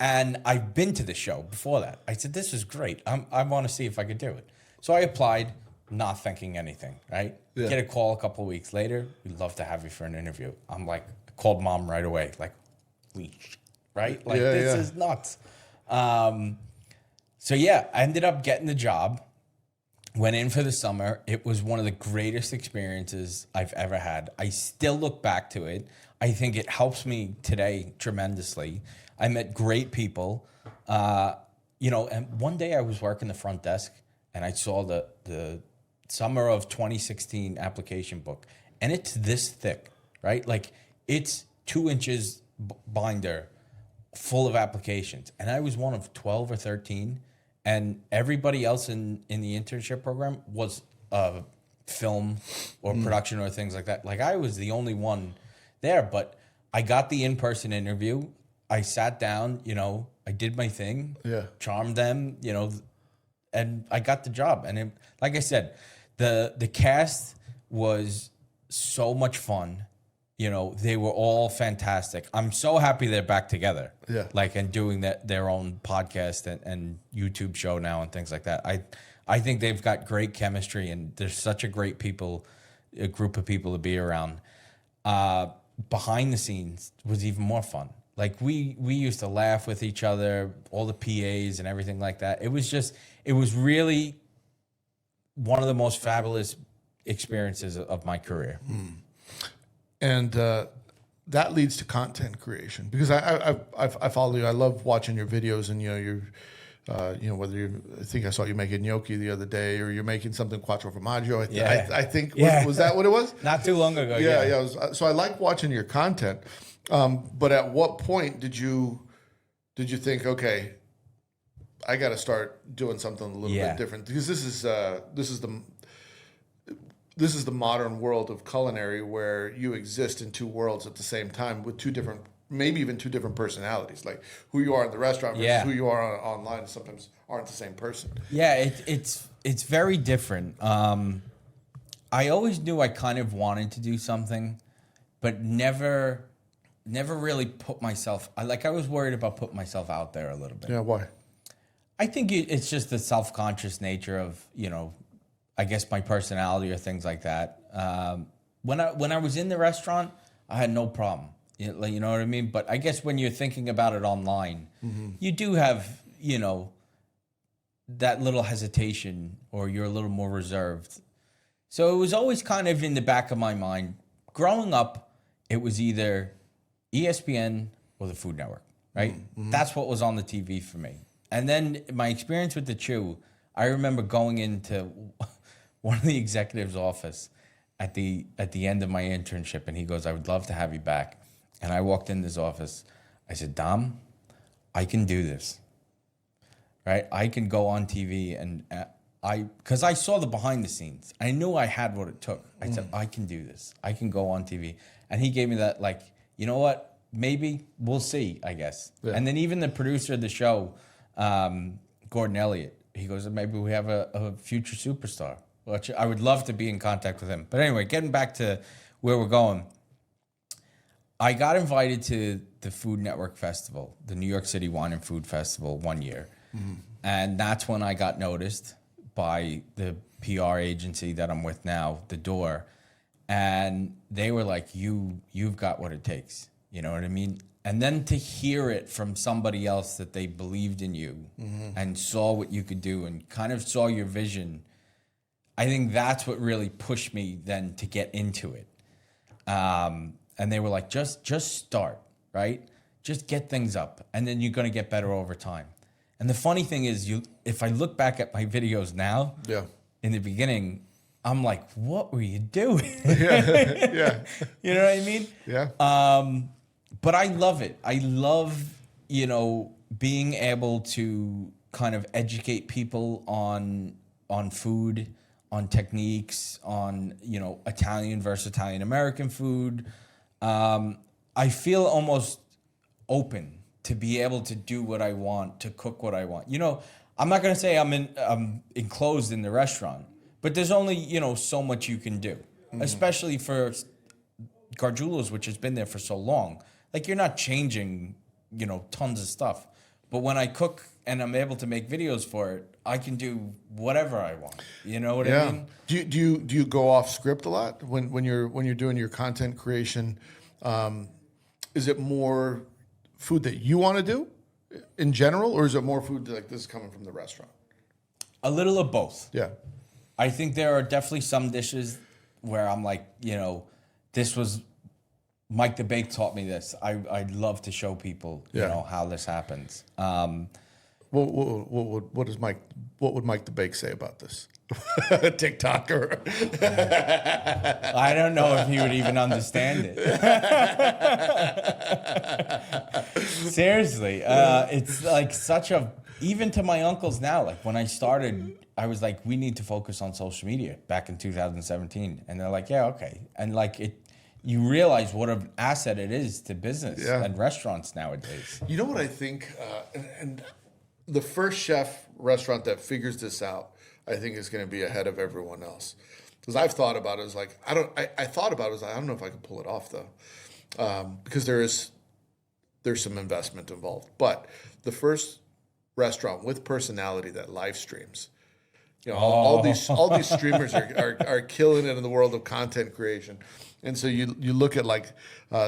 and I've been to the show before that. I said, this is great. I want to see if I could do it. So I applied, not thinking anything, right? Yeah. Get a call a couple of weeks later. We'd love to have you for an interview. I'm like, called mom right away, like, right? Like, this is nuts. So yeah, I ended up getting the job. Went in for the summer. It was one of the greatest experiences I've ever had. I still look back to it. I think it helps me today tremendously. I met great people. And one day I was working the front desk and I saw the summer of 2016 application book, and it's this thick, right? Like, it's 2 inches binder full of applications. And I was one of 12 or 13. And everybody else in the internship program was film or production or things like that. Like, I was the only one there, but I got the in-person interview. I sat down, I did my thing, charmed them, and I got the job. And like I said, the cast was so much fun. They were all fantastic. I'm so happy they're back together. Yeah. Like, and doing their own podcast and YouTube show now and things like that. I think they've got great chemistry, and there's such a great a group of people to be around. Behind the scenes was even more fun. Like, we used to laugh with each other, all the PAs and everything like that. It was really one of the most fabulous experiences of my career. And that leads to content creation, because I follow you. I love watching your videos, and whether I think I saw you making gnocchi the other day, or you're making something quattro formaggio. I think was that what it was? Not too long ago. Yeah. So I like watching your content. But at what point did you think, okay, I got to start doing something a little bit different? Because this is the modern world of culinary, where you exist in two worlds at the same time with maybe even two different personalities. Like, who you are in the restaurant versus who you are online sometimes aren't the same person. Yeah, it's very different. I always knew I kind of wanted to do something, but never really put myself. I was worried about putting myself out there a little bit. Yeah, why? I think it's just the self-conscious nature of, I guess, my personality or things like that. When I was in the restaurant, I had no problem. You know what I mean? But I guess when you're thinking about it online, you do have, that little hesitation, or you're a little more reserved. So it was always kind of in the back of my mind. Growing up, it was either ESPN or the Food Network, right? That's what was on the TV for me. And then my experience with the Chew, I remember going into one of the executives' office at the end of my internship, and he goes, "I would love to have you back." And I walked in this office. I said, "Dom, I can do this, right? I can go on TV." And because I saw the behind the scenes, I knew I had what it took. I said, "I can do this. I can go on TV." And he gave me that, like, you know what? Maybe we'll see, I guess. Yeah. And then even the producer of the show, Gordon Elliott, he goes, "Maybe we have a future superstar." Which I would love to be in contact with him. But anyway, getting back to where we're going, I got invited to the Food Network Festival, the New York City Wine and Food Festival, one year. And that's when I got noticed by the PR agency that I'm with now, The Door. And they were like, you've got what it takes. You know what I mean? And then to hear it from somebody else that they believed in you and saw what you could do and kind of saw your vision, I think that's what really pushed me then to get into it. And they were like, just start, right? Just get things up, and then you're going to get better over time. And the funny thing is, if I look back at my videos now, in the beginning, I'm like, what were you doing? Yeah. You know what I mean? Yeah. But I love it. I love, being able to kind of educate people on food, on techniques, on, Italian versus Italian American food. I feel almost open to be able to do what I want, to cook what I want. I'm not going to say I'm enclosed in the restaurant, But there's only, so much you can do, especially for Gargiulo's, which has been there for so long. Like, you're not changing, tons of stuff. But when I cook and I'm able to make videos for it, I can do whatever I want. You know what I mean? Do you go off script a lot when you're doing your content creation? Is it more food that you want to do in general, or is it more food like this is coming from the restaurant? A little of both. Yeah. I think there are definitely some dishes where I'm like, this was Mike the Bake taught me this. I'd love to show people, how this happens. What would Mike the Bake say about this? TikToker. I don't know if he would even understand it. Seriously, it's like even to my uncles now, like when I started, I was like, we need to focus on social media back in 2017. And they're like, yeah, okay. And you realize what an asset it is to business and restaurants nowadays. You know what I think? And the first chef restaurant that figures this out, I think is going to be ahead of everyone else. Because I've thought about it as like, I don't know if I can pull it off though. Because there's some investment involved. But the first restaurant with personality that live streams, all these streamers are killing it in the world of content creation. And so you look at like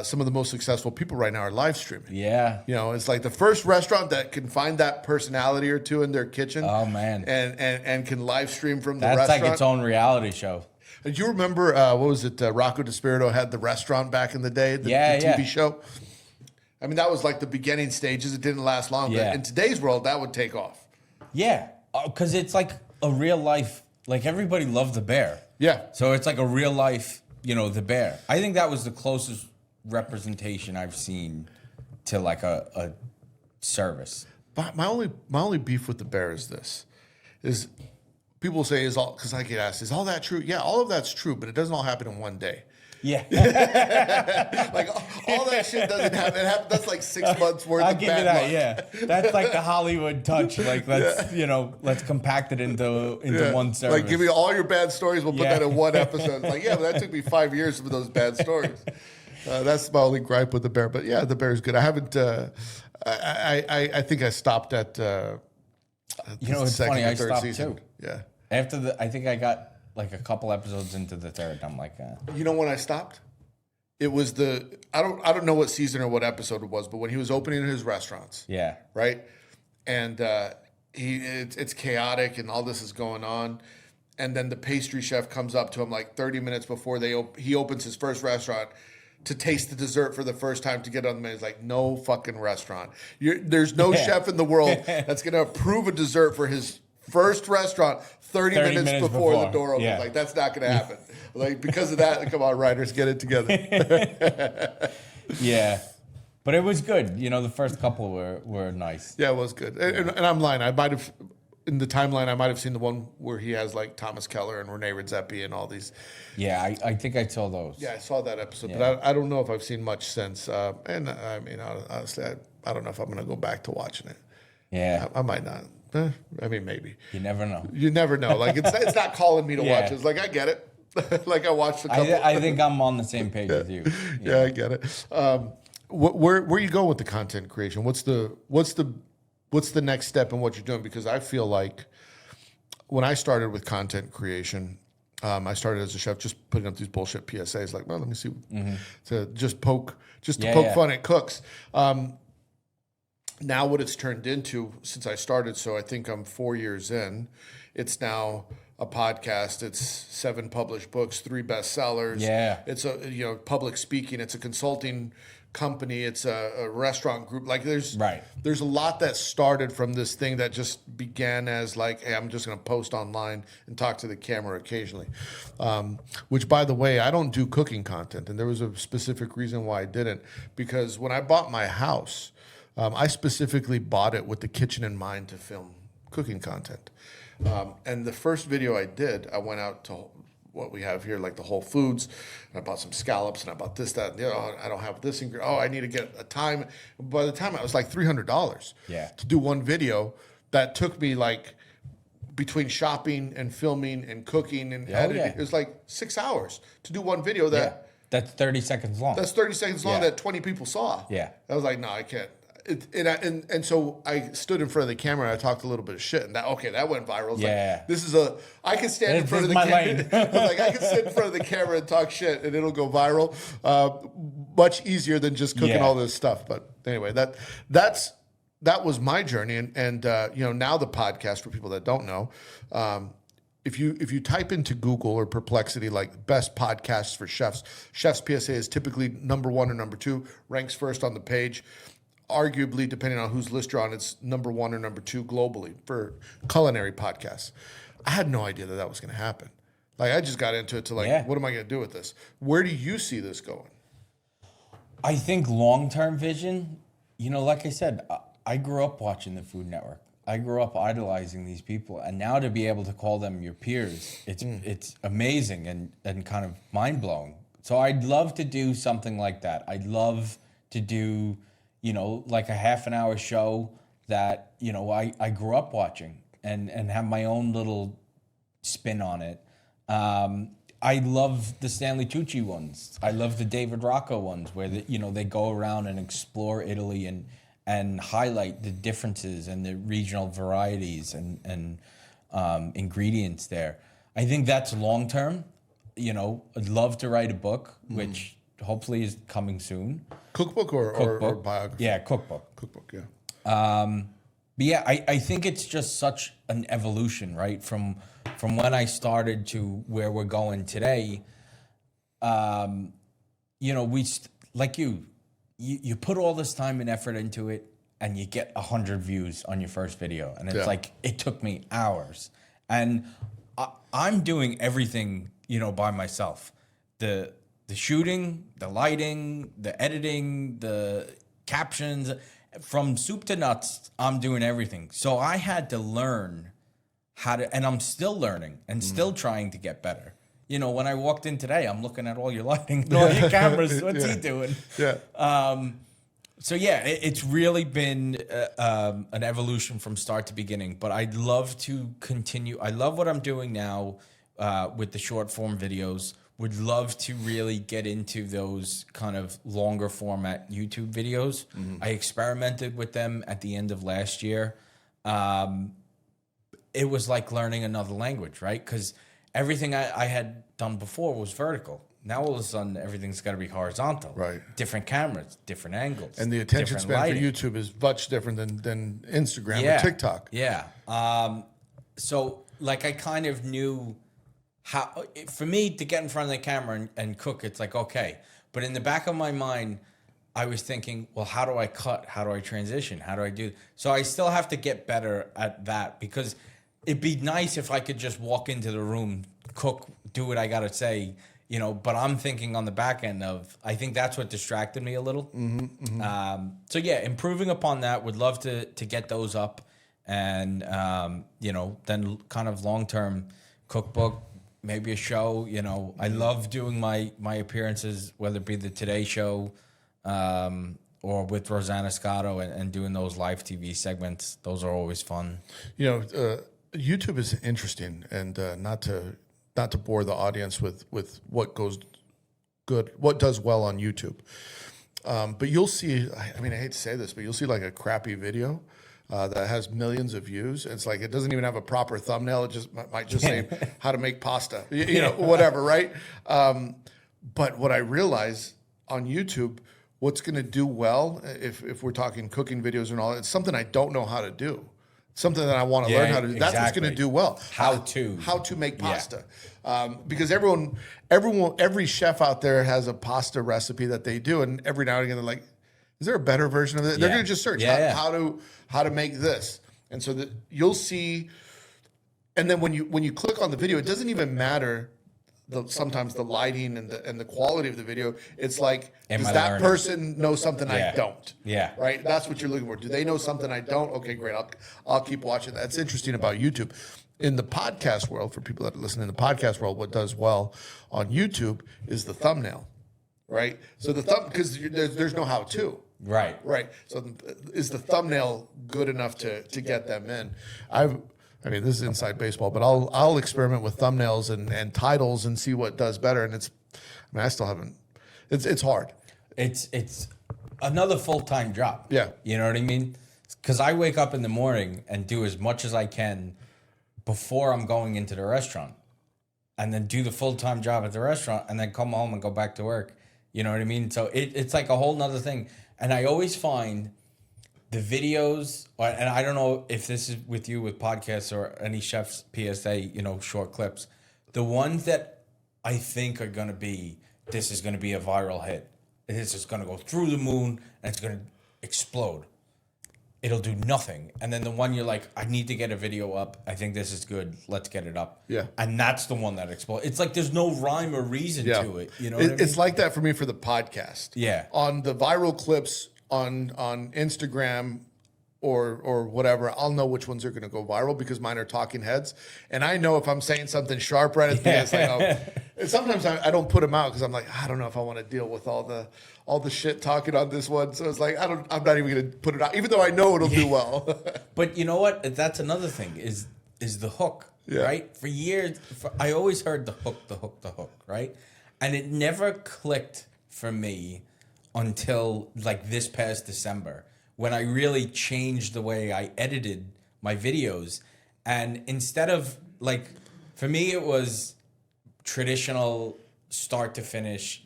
some of the most successful people right now are live streaming. Yeah. It's like the first restaurant that can find that personality or two in their kitchen. Oh, man. And can live stream from the That's restaurant. like its own reality show. Do you remember, what was it, Rocco DiSpirito had the restaurant back in the day, the TV show? I mean, that was like the beginning stages. It didn't last long. Yeah. But in today's world, that would take off. Yeah, because it's like a real life, like everybody loved the bear. Yeah. So it's like a real life, the bear. I think that was the closest representation I've seen to like a service. But my only beef with the bear is this, is people say because I get asked, is all that true? Yeah, all of that's true, but it doesn't all happen in one day. Yeah. Like all that shit doesn't happen. That's like 6 months worth I'll of give you bad that, luck. yeah. That's like the Hollywood touch. Like let's compact it into one service. Like give me all your bad stories, we'll put that in one episode. It's like, yeah, but that took me 5 years for those bad stories. That's my only gripe with the bear. But yeah, the bear's good. I haven't I think I stopped at it's funny, I stopped season. too. Yeah. I think I got like a couple episodes into the third. I'm like, You know when I stopped? It was I don't know what season or what episode it was, but when he was opening his restaurants. yeah. Right? And it's chaotic and all this is going on. And then the pastry chef comes up to him like 30 minutes before he opens his first restaurant to taste the dessert for the first time to get on the menu. It's like, no fucking restaurant. There's no chef in the world that's going to approve a dessert for his first restaurant 30 minutes before the door opens. Yeah. Like, that's not going to happen. Like, because of that, come on, writers, get it together. Yeah. But it was good. The first couple were nice. Yeah, it was good. And I'm lying. I might have, in the timeline, I might have seen the one where he has like Thomas Keller and Rene Redzepi and all these. Yeah, I think I saw those. Yeah, I saw that episode, but I don't know if I've seen much since. And I mean, honestly, I don't know if I'm going to go back to watching it. Yeah. I might not. I mean, maybe. You never know. You never know. Like, it's not calling me to watch. It's like, I get it. Like, I watched a couple. I think I'm on the same page with you. Yeah, I get it. Where you go with the content creation? What's the next step in what you're doing? Because I feel like when I started with content creation, I started as a chef just putting up these bullshit PSAs like, well, let me see, to just poke fun at cooks. Now what it's turned into since I started, so I think I'm 4 years in, it's now a podcast. It's 7 published books, 3 bestsellers. Yeah. It's a public speaking. It's a consulting company. It's a restaurant group. Like there's a lot that started from this thing that just began as like, hey, I'm just going to post online and talk to the camera occasionally. Which, by the way, I don't do cooking content, and there was a specific reason why I didn't. Because when I bought my house, I specifically bought it with the kitchen in mind to film cooking content. And the first video I did, I went out to what we have here, like the Whole Foods, and I bought some scallops, and I bought this, that, and the other. I don't have this ingredient. Oh, I need to get a thyme. By the time it was like $300 Yeah. to do one video that took me like between shopping and filming and cooking and editing, yeah. it was like 6 hours to do one video that That's 30 seconds long. that's 30 seconds long Yeah. that 20 people saw. Yeah. I was like, no, I can't. And so I stood in front of the camera and I talked a little bit of shit, and that went viral. I was Yeah. like, I can stand in This front of is the my camera. lane. I was like, I can sit in front of the camera and talk shit and it'll go viral. Much easier than just cooking Yeah. all this stuff. But anyway, that was my journey. And now the podcast, for people that don't know, if you type into Google or Perplexity like best podcasts for chefs, Chef's PSA is typically number 1 or number 2, ranks first on the page. Arguably, depending on whose list you're on, it's number 1 or number 2 globally for culinary podcasts. I had no idea that was going to happen. Like, I just got into it to what am I going to do with this? Where do you see this going? I think long-term vision, like I said, I grew up watching the Food Network. I grew up idolizing these people, and now to be able to call them your peers, it's amazing and kind of mind-blowing. So I'd love to do something like that. I'd love to do, like a half an hour show that, I grew up watching and have my own little spin on it. I love the Stanley Tucci ones. I love the David Rocco ones where they go around and explore Italy and highlight the differences and the regional varieties and ingredients there. I think that's long term. I'd love to write a book, which hopefully is coming soon. Cookbook or biography? Yeah, cookbook. Cookbook, yeah. But yeah, I think it's just such an evolution, right? From when I started to where we're going today. You put all this time and effort into it, and you get 100 views on your first video, and it's like it took me hours, and I'm doing everything by myself. The shooting, the lighting, the editing, the captions, from soup to nuts, I'm doing everything. So I had to learn how to, and I'm still learning and still trying to get better. When I walked in today, I'm looking at all your lighting and all your cameras. What's he doing? Yeah. So yeah, it's really been an evolution from start to beginning, but I'd love to continue. I love what I'm doing now with the short form videos. Would love to really get into those kind of longer format YouTube videos. I experimented with them at the end of last year. It was like learning another language, right? Because everything I had done before was vertical. Now all of a sudden everything's got to be horizontal. Right. Different cameras, different angles. And the attention different span lighting. for YouTube is much different than Instagram or TikTok. Yeah. So like I kind of knew how, for me to get in front of the camera and cook, it's like, okay. But in the back of my mind, I was thinking, well, how do I cut? How do I transition? How do I do? So I still have to get better at that, because it'd be nice if I could just walk into the room, cook, do what I got to say, but I'm thinking on the back end of, I think that's what distracted me a little. So yeah, improving upon that, would love to get those up, and, then kind of long-term cookbook, maybe a show. I love doing my appearances, whether it be the Today Show or with Rosanna Scotto, and doing those live TV segments. Those are always fun. YouTube is interesting, and not to bore the audience with what goes good, what does well on YouTube. But you'll see, I hate to say this, but you'll see like a crappy video that has millions of views. It's like, it doesn't even have a proper thumbnail. It just might just say how to make pasta, whatever, right? But what I realize on YouTube, what's going to do well, if we're talking cooking videos and all, it's something I don't know how to do. Something that I want to learn how to do. That's what's going to do well. How to make pasta. Because every chef out there has a pasta recipe that they do, and every now and again they're like, is there a better version of it? They're going to just search how to make this. And so that you'll see, and then when you click on the video, it doesn't even matter sometimes the lighting and the quality of the video. It's like, does that person know something I don't? Yeah. Right? That's what you're looking for. Do they know something I don't? Okay, great. I'll keep watching. That's interesting about YouTube. In the podcast world, for people that listen in the podcast world, what does well on YouTube is the thumbnail, right? So because there's no how to. Right. So is the thumbnail good enough to get them in? I mean, this is inside baseball, but I'll experiment with thumbnails and titles and see what does better. And I still haven't. It's hard. It's another full-time job. Yeah. You know what I mean? Because I wake up in the morning and do as much as I can before I'm going into the restaurant, and then do the full-time job at the restaurant, and then come home and go back to work. You know what I mean? So it's like a whole nother thing. And I always find the videos, and I don't know if this is with you with podcasts or any chef's PSA, short clips, the ones that I think are going to be, this is going to be a viral hit. This is going to go through the moon and it's going to explode. It'll do nothing. And then the one you're like, I need to get a video up. I think this is good. Let's get it up. Yeah. And that's the one that explodes. It's like there's no rhyme or reason to it. You know what I mean? It's like that for me for the podcast. Yeah. On the viral clips on Instagram or whatever, I'll know which ones are going to go viral because mine are talking heads. And I know if I'm saying something sharp right at the end, it's like, and sometimes I don't put them out because I'm like, I don't know if I want to deal with all the shit talking on this one. So it's like, I'm not even going to put it out, even though I know it'll do well. But you know what? That's another thing is the hook, right? For years, I always heard the hook, right? And it never clicked for me until like this past December, when I really changed the way I edited my videos. And instead of like, for me, it was traditional start to finish,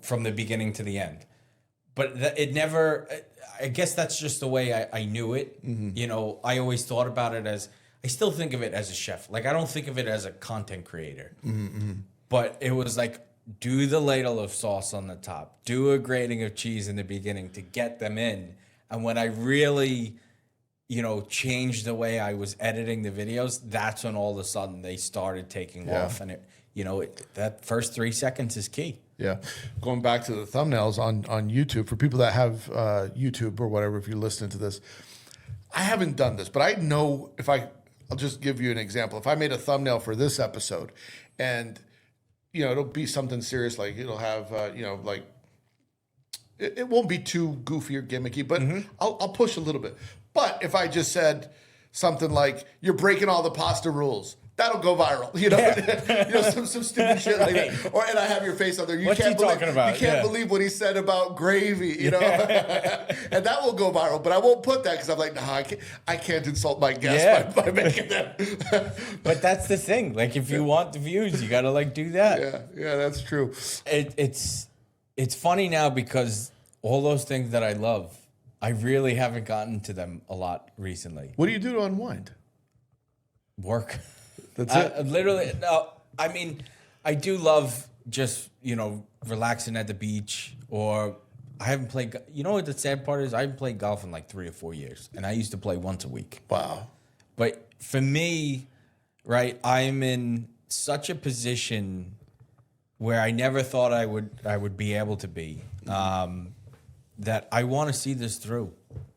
from the beginning to the end. But it never, I guess that's just the way I knew it. Mm-hmm. I always thought about it as, I still think of it as a chef. Like, I don't think of it as a content creator. Mm-hmm. But it was like, do the ladle of sauce on the top, do a grating of cheese in the beginning to get them in. And when I really, changed the way I was editing the videos, that's when all of a sudden they started taking off. And that first 3 seconds is key. Yeah. Going back to the thumbnails on YouTube, for people that have YouTube or whatever, if you're listening to this, I haven't done this, but I know I'll just give you an example. If I made a thumbnail for this episode and, it'll be something serious, like it'll have, like, it won't be too goofy or gimmicky, but I'll push a little bit. But if I just said something like, you're breaking all the pasta rules, that'll go viral, some stupid shit like that. And I have your face on there. What's he talking about? You can't believe what he said about gravy, and that will go viral. But I won't put that because I'm like, nah, I can't insult my guests by making that. But that's the thing. Like, if you want the views, you got to do that. Yeah, that's true. It's funny now because all those things that I love, I really haven't gotten to them a lot recently. What do you do to unwind? Work. That's it? Literally, no. I mean, I do love just, relaxing at the beach, or I haven't played. You know what the sad part is? I haven't played golf in like 3 or 4 years, and I used to play once a week. Wow. But for me, right, I'm in such a position where I never thought I would be able to be, that I want to see this through.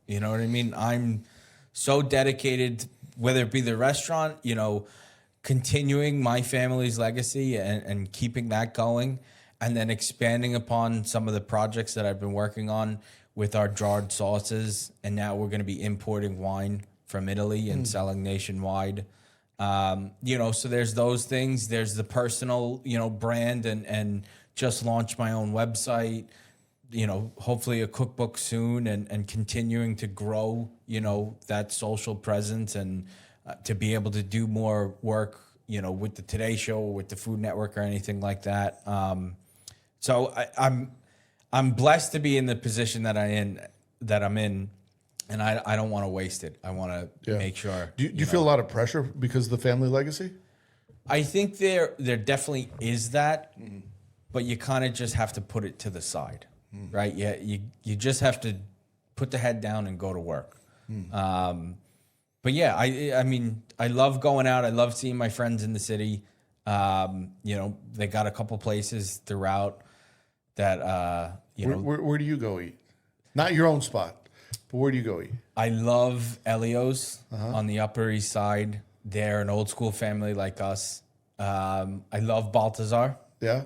You know what I mean? I'm so dedicated, whether it be the restaurant, continuing my family's legacy and keeping that going, and then expanding upon some of the projects that I've been working on with our jarred sauces. And now we're going to be importing wine from Italy and selling nationwide. So there's those things. There's the personal, brand and just launched my own website, hopefully a cookbook soon, and continuing to grow, that social presence and to be able to do more work, with the Today Show or with the Food Network or anything like that. So I'm blessed to be in the position that I'm in. And I don't want to waste it. I want to make sure. Do you feel a lot of pressure because of the family legacy? I think there definitely is that, but you kind of just have to put it to the side, right? Yeah, you just have to put the head down and go to work. But yeah, I mean, I love going out. I love seeing my friends in the city. They got a couple places throughout that. Where do you go eat? Not your own spot. But where do you go eat? I love Elio's on the Upper East Side. They're an old school family like us. I love Baltazar. Yeah,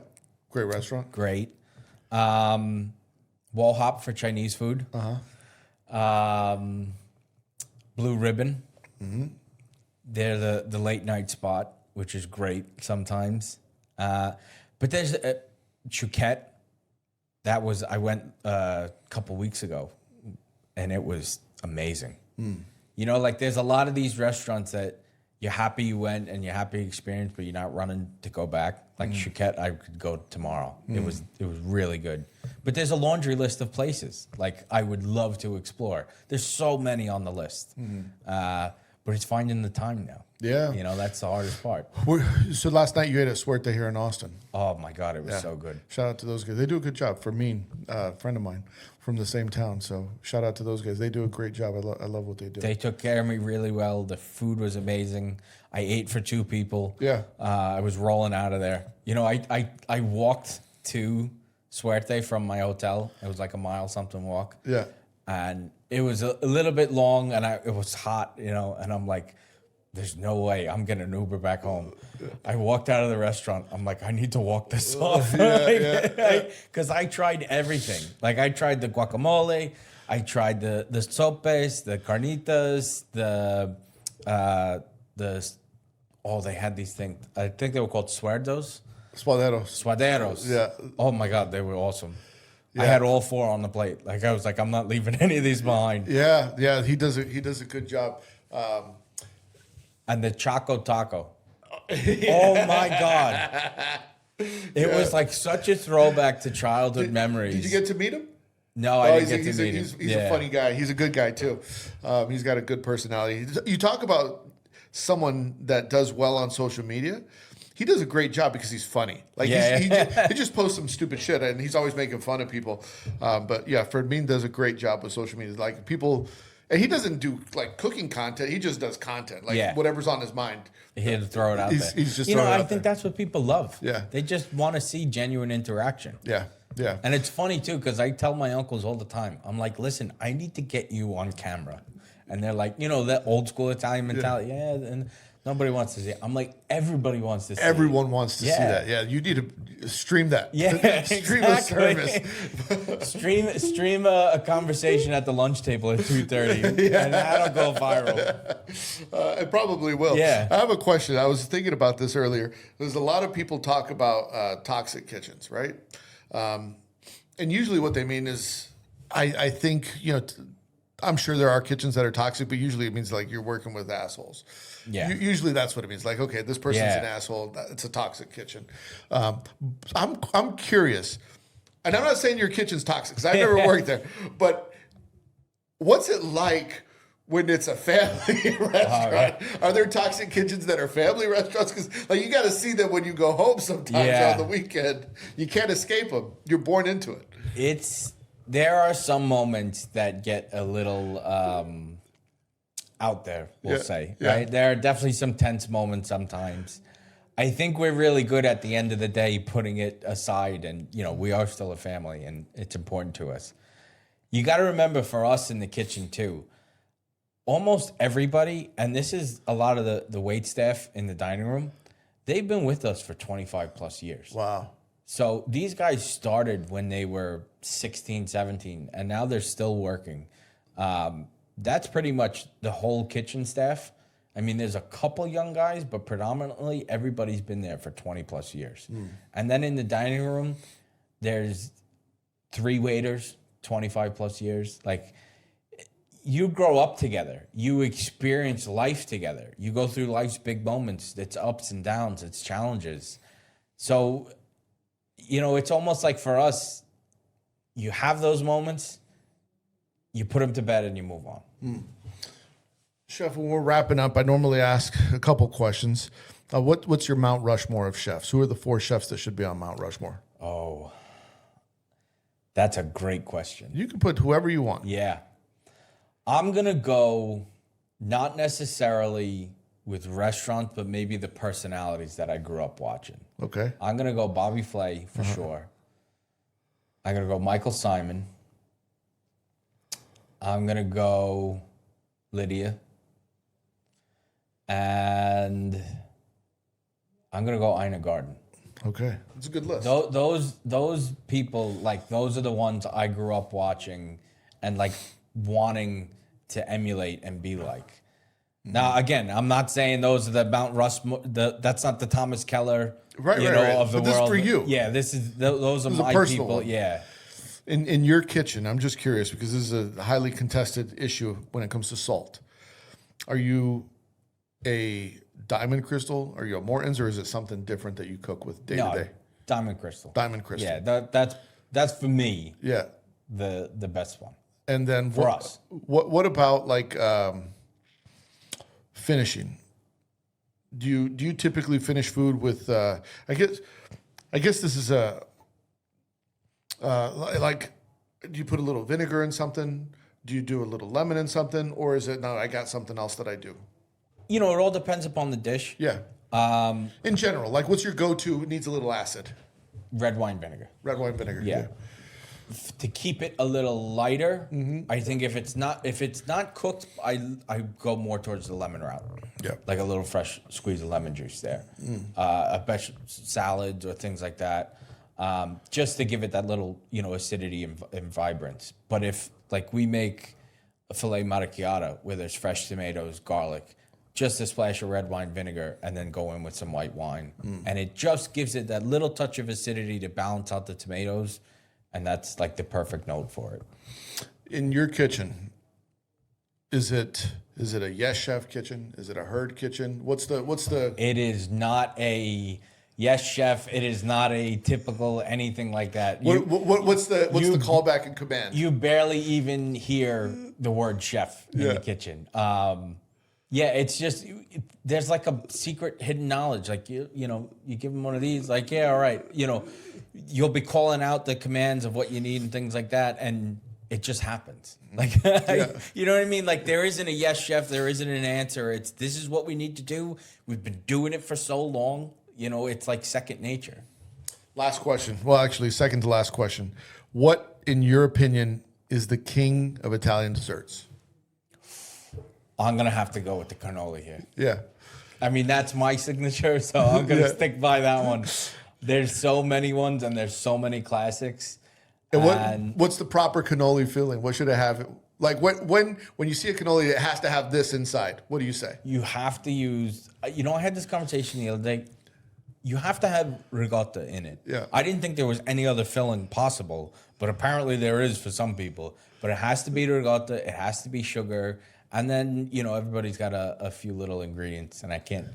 great restaurant. Great. Wall Hop for Chinese food. Blue Ribbon. They're the late night spot, which is great sometimes. But there's Chouquette. I went a couple weeks ago, and it was amazing. You know, like there's a lot of these restaurants that you're happy you went and you're happy you experienced, but you're not running to go back. Like Chouquette, I could go tomorrow. It was really good. But there's a laundry list of places like I would love to explore. There's so many on the list. But it's finding the time now. Yeah. You know, that's the hardest part. So last night you ate at Suerte here in Austin. Oh my God, it was so good. Shout out to those guys. They do a good job. Fermin, a friend of mine from the same town. So shout out to those guys. They do a great job. I love what they do. They took care of me really well. The food was amazing. I ate for 2 people. Yeah. I was rolling out of there. You know, I walked to Suerte from my hotel. It was like a mile something walk. Yeah. And it was a little bit long, and it was hot, you know, and I'm like, there's no way I'm getting an Uber back home. I walked out of the restaurant. I'm like, I need to walk this off. Because I tried everything. Like, I tried the guacamole. I tried the sopes, the carnitas, they had these things. I think they were called suerdos. Suaderos. Yeah. Oh, my God, they were awesome. Yeah. I had all 4 on the plate. Like, I was like, I'm not leaving any of these behind. Yeah. He does a good job. And the Choco Taco. Oh my God. It was like such a throwback to childhood memories. Did you get to meet him? No, I didn't get to meet him. He's a funny guy. He's a good guy too. He's got a good personality. You talk about someone that does well on social media. He does a great job because he's funny. Like he just posts some stupid shit and he's always making fun of people. But yeah, Fermin does a great job with social media. Like people. And he doesn't do like cooking content. He just does content, like whatever's on his mind. He had to throw it out there. He's just I think that's what people love. Yeah, they just want to see genuine interaction. Yeah. And it's funny too because I tell my uncles all the time. I'm like, listen, I need to get you on camera, and they're like, you know, that old school Italian mentality. Yeah, and nobody wants to see it. I'm like, everybody wants to see it. Everyone wants to see that. Yeah, you need to stream that. Yeah, stream a service. stream a conversation at the lunch table at 2:30, and that'll go viral. It probably will. Yeah. I have a question. I was thinking about this earlier. There's a lot of people talk about toxic kitchens, right? And usually what they mean is, I think, you know, I'm sure there are kitchens that are toxic, but usually it means like you're working with assholes. Yeah. Usually that's what it means. Like, okay, this person's an asshole. It's a toxic kitchen. I'm curious, and I'm not saying your kitchen's toxic because I've never worked there, but what's it like when it's a family restaurant? Right. Are there toxic kitchens that are family restaurants? Because like you got to see them when you go home sometimes on the weekend. You can't escape them. You're born into it. There are some moments that get a little out there, we'll say, right? There are definitely some tense moments sometimes. I think we're really good at the end of the day putting it aside, and you know, we are still a family and it's important to us. You got to remember for us in the kitchen too, almost everybody, and this is a lot of the wait staff in the dining room, they've been with us for 25 plus years. Wow. So these guys started when they were 16, 17, and now they're still working. That's pretty much the whole kitchen staff. I mean, there's a couple young guys, but predominantly everybody's been there for 20 plus years. And then in the dining room, there's 3 waiters, 25 plus years. Like, you grow up together. You experience life together. You go through life's big moments. It's ups and downs. It's challenges. So, you know, it's almost like for us, you have those moments, you put them to bed and you move on. Chef, when we're wrapping up, I normally ask a couple questions. What's your Mount Rushmore of chefs? Who are the 4 chefs that should be on Mount Rushmore? Oh, that's a great question. You can put whoever you want. Yeah. I'm going to go not necessarily with restaurants, but maybe the personalities that I grew up watching. Okay. I'm going to go Bobby Flay for sure. I'm going to go Michael Simon. I'm going to go Lydia. And I'm going to go Ina Garden. Okay. That's a good list. Those people, like, those are the ones I grew up watching and, like, wanting to emulate and be like. Now, again, I'm not saying those are the Mount Rushmore. That's not the Thomas Keller, Right, of the but this is world. for you. Yeah, those are This is a my personal people. one. Yeah. In your kitchen, I'm just curious because this is a highly contested issue when it comes to salt. Are you a diamond crystal? Are you a Morton's, or is it something different that you cook with day to day? Diamond Crystal. Diamond crystal. Yeah, that's for me Yeah. the best one. And then For us. What about like finishing? Do you typically finish food with? I guess this is a like. Do you put a little vinegar in something? Do you do a little lemon in something, or is it no? I got something else that I do. It all depends upon the dish. Yeah. In general, like what's your go-to? It needs a little acid. Red wine vinegar. Red wine vinegar. Yeah. To keep it a little lighter, I think if it's not cooked, I go more towards the lemon route. Yeah. Like a little fresh squeeze of lemon juice there. Salads or things like that, just to give it that little acidity and vibrance. But if like we make a filet macchiato where there's fresh tomatoes, garlic, just a splash of red wine vinegar, and then go in with some white wine, and it just gives it that little touch of acidity to balance out the tomatoes. And that's like the perfect note for it. In your kitchen, is it a Yes Chef kitchen? Is it a Herd kitchen? What's the? It is not a Yes Chef. It is not a typical anything like that. What's the callback and command? You barely even hear the word chef in the kitchen. It's just there's like a secret hidden knowledge. Like you give them one of these, like all right, you'll be calling out the commands of what you need and things like that, and it just happens. Like, you know what I mean? Like there isn't a Yes Chef, there isn't an answer. It's this is what we need to do. We've been doing it for so long. It's like second nature. Last question. Well, actually, second to last question. What, in your opinion, is the king of Italian desserts? I'm gonna have to go with the cannoli here. Yeah. I mean, that's my signature, so I'm gonna stick by that one. There's so many ones, and there's so many classics. And what's the proper cannoli filling? What should it have? Like when you see a cannoli, it has to have this inside. What do you say? You have to use. I had this conversation the other day. You have to have ricotta in it. Yeah. I didn't think there was any other filling possible, but apparently there is for some people. But it has to be ricotta. It has to be sugar, and then everybody's got a few little ingredients, and I can't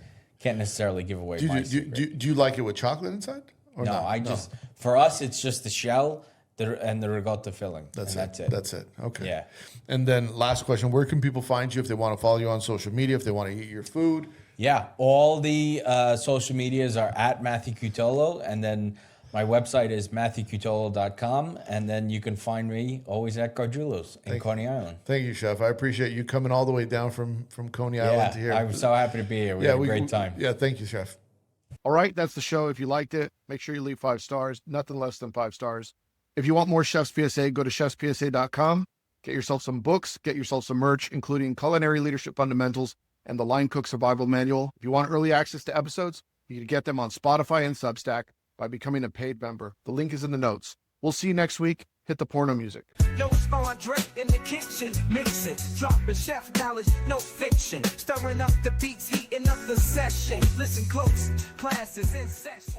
necessarily give away my secret. Do you like it with chocolate inside? Or No, for us, it's just the shell and the ricotta filling. That's it. That's it. Okay. Yeah. And then last question, where can people find you if they want to follow you on social media, if they want to eat your food? Yeah, all the social medias are at Matthew Cutolo, and then my website is matthewcutolo.com, and then you can find me always at Gargiulo's in Coney Island. Thank you, Chef. I appreciate you coming all the way down from Coney Island to here. I'm so happy to be here. We had a great time. Yeah, thank you, Chef. All right, that's the show. If you liked it, make sure you leave 5 stars, nothing less than 5 stars. If you want more Chefs PSA, go to chefspsa.com. Get yourself some books, get yourself some merch, including Culinary Leadership Fundamentals and the Line Cook Survival Manual. If you want early access to episodes, you can get them on Spotify and Substack by becoming a paid member. The link is in the notes. We'll see you next week. Hit the porno music. No André in the kitchen, mixing, dropping chef knowledge, no fiction. Stirring up the beats, heating up the session. Listen close, class is in session.